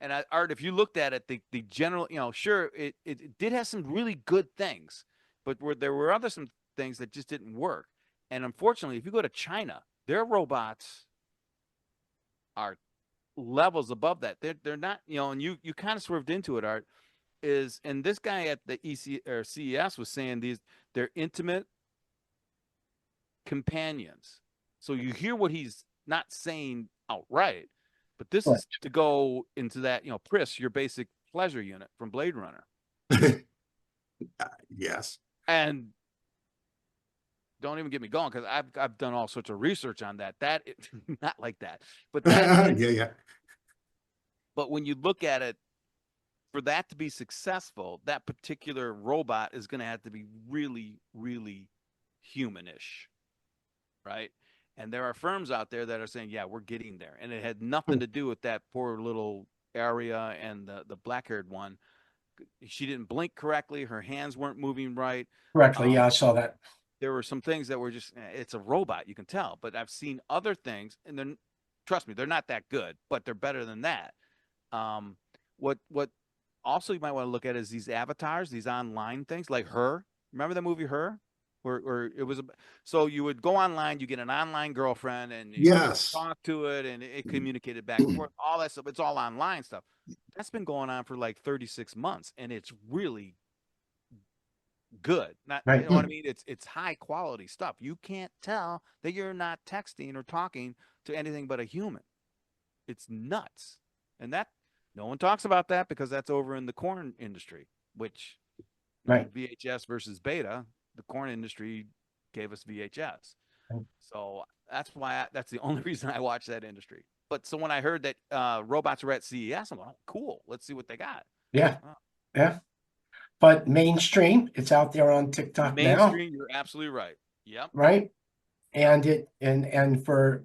S1: And Art, if you looked at it, the general, sure, it did have some really good things, but there were some things that just didn't work. And unfortunately, if you go to China, their robots are levels above that. They're not, and you kind of swerved into it, Art, and this guy at the CES was saying they're intimate companions. So you hear what he's not saying outright, but this is to go into that, Pris, your basic pleasure unit from Blade Runner.
S4: Yes.
S1: And don't even get me going because I've done all sorts of research on that. Not like that, but
S4: Yeah.
S1: But when you look at it, for that to be successful, that particular robot is going to have to be really, really humanish, right? And there are firms out there that are saying, yeah, we're getting there. And it had nothing to do with that poor little Aria and the black-haired one. She didn't blink correctly. Her hands weren't moving right.
S2: Correctly. Yeah, I saw that.
S1: There were some things that were just, it's a robot, you can tell. But I've seen other things, and trust me, they're not that good, but they're better than that. What also you might want to look at is these avatars, these online things like Her. Remember the movie Her? Where it was so you would go online, you get an online girlfriend, and you
S4: Yes.
S1: talk to it, and it communicated back and forth. All that stuff, it's all online stuff. That's been going on for like 36 months, and it's really good. Not,
S2: Right.
S1: you know what I mean? It's high quality stuff. You can't tell that you're not texting or talking to anything but a human. It's nuts, and No one talks about that because that's over in the corn industry, which
S2: Right.
S1: VHS versus beta, the corn industry gave us VHS.
S2: Right.
S1: So that's why that's the only reason I watch that industry. But so when I heard that robots were at CES, I'm like, oh, cool. Let's see what they got.
S2: Yeah.
S1: Oh.
S2: Yeah. But mainstream, it's out there on TikTok now,
S1: Mainstream, you're absolutely right. Yep.
S2: right? And it and for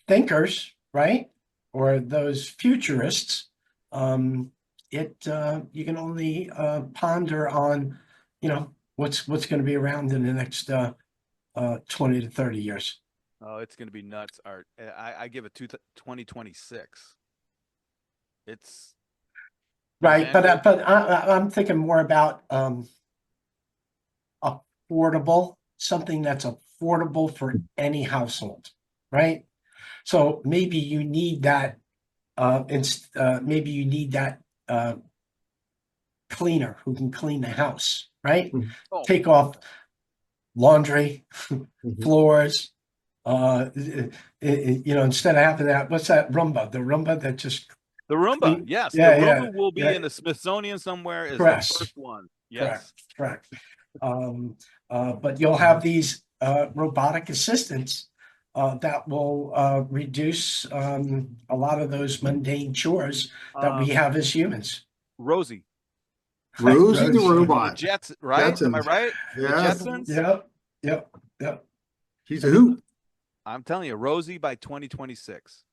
S2: thinkers, right? Or those futurists, you can only ponder on, what's going to be around in the next 20 to 30 years.
S1: Oh, it's going to be nuts, Art. I give it 2026. It's
S2: Right,
S1: Android.
S2: but I'm thinking more about affordable, something that's affordable for any household, right? So maybe you need that, maybe you need that cleaner who can clean the house, right?
S1: Oh,
S2: Take off laundry,
S4: Mhm.
S2: floors. Instead of having that, what's that Roomba? The Roomba that just
S1: the Roomba.
S2: clean.
S1: Yes,
S2: Yeah,
S1: the
S2: yeah,
S1: Roomba will be
S2: yeah.
S1: in the Smithsonian somewhere as the
S2: Correct.
S1: first one.
S2: Correct,
S1: Yes.
S2: correct. But you'll have these robotic assistants that will reduce a lot of those mundane chores that we have as humans.
S1: Rosie.
S4: Rosie the
S2: Rosie.
S1: The
S4: robot.
S1: Jets, right? Am I
S4: Jetsons.
S1: right?
S4: Yes.
S1: The Jetsons?
S2: Yep.
S4: She's a hoot.
S1: I'm telling you, Rosie by 2026.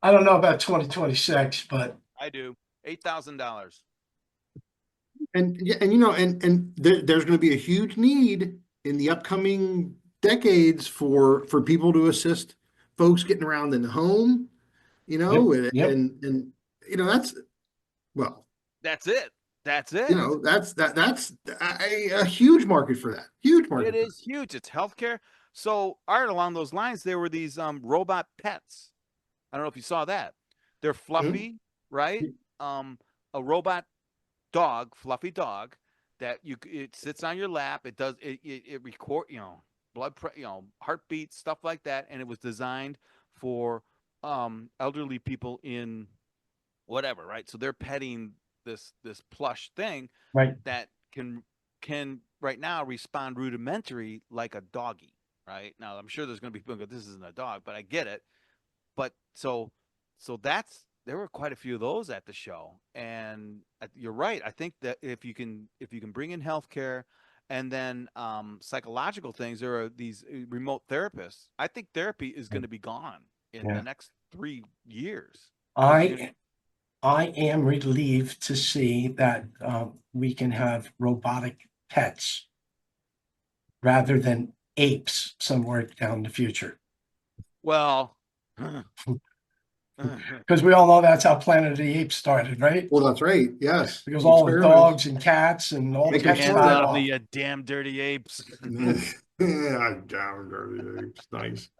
S2: I don't know about 2026, but
S1: I do. $8,000.
S4: And yeah, and there's going to be a huge need in the upcoming decades for people to assist folks getting around in the home,
S2: Yep.
S4: and that's well,
S1: That's it. That's it.
S4: that's a huge market for that. Huge market.
S1: It is huge. It's healthcare. So, Art, along those lines, there were these robot pets. I don't know if you saw that. They're fluffy, right? A robot dog, fluffy dog that it sits on your lap. It does it record, blood heartbeat, stuff like that, and it was designed for elderly people in whatever, right? So they're petting this plush thing
S2: Right.
S1: that can right now respond rudimentary like a doggy, right? Now I'm sure there's going to be people go, this isn't a dog, but I get it. But so there were quite a few of those at the show, and you're right. I think that if you can bring in healthcare and then psychological things, there are these remote therapists. I think therapy is going to be gone in the next 3 years.
S2: I am relieved to see that we can have robotic pets rather than apes somewhere down the future.
S1: Well,
S2: because we all know that's how Planet of the Apes started, right?
S4: Well, that's right. Yes.
S2: Because all the dogs and cats and all the
S4: Make 'em
S2: pets
S1: hands
S2: died
S1: off
S2: off.
S1: me, you damn dirty apes.
S4: Yeah, damn dirty apes. Nice.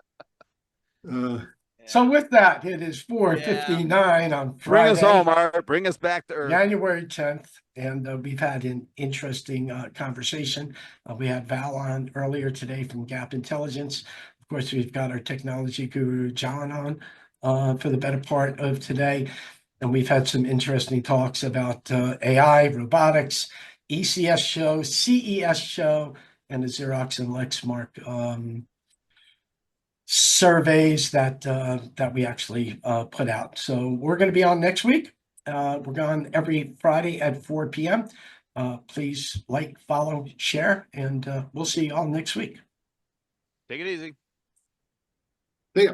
S2: So with that, it is 4:59 on
S1: Bring
S2: Friday,
S1: us home, Art. Bring us back to Earth.
S2: January 10th, and we've had an interesting conversation. We had Val on earlier today from Gap Intelligence. Of course, we've got our technology guru John on for the better part of today, and we've had some interesting talks about AI, robotics, ECS show, CES show, and the Xerox and Lexmark surveys that we actually put out. So we're going to be on next week. We're gone every Friday at 4 p.m. Please like, follow, share, and we'll see you all next week.
S1: Take it easy.
S4: Yeah.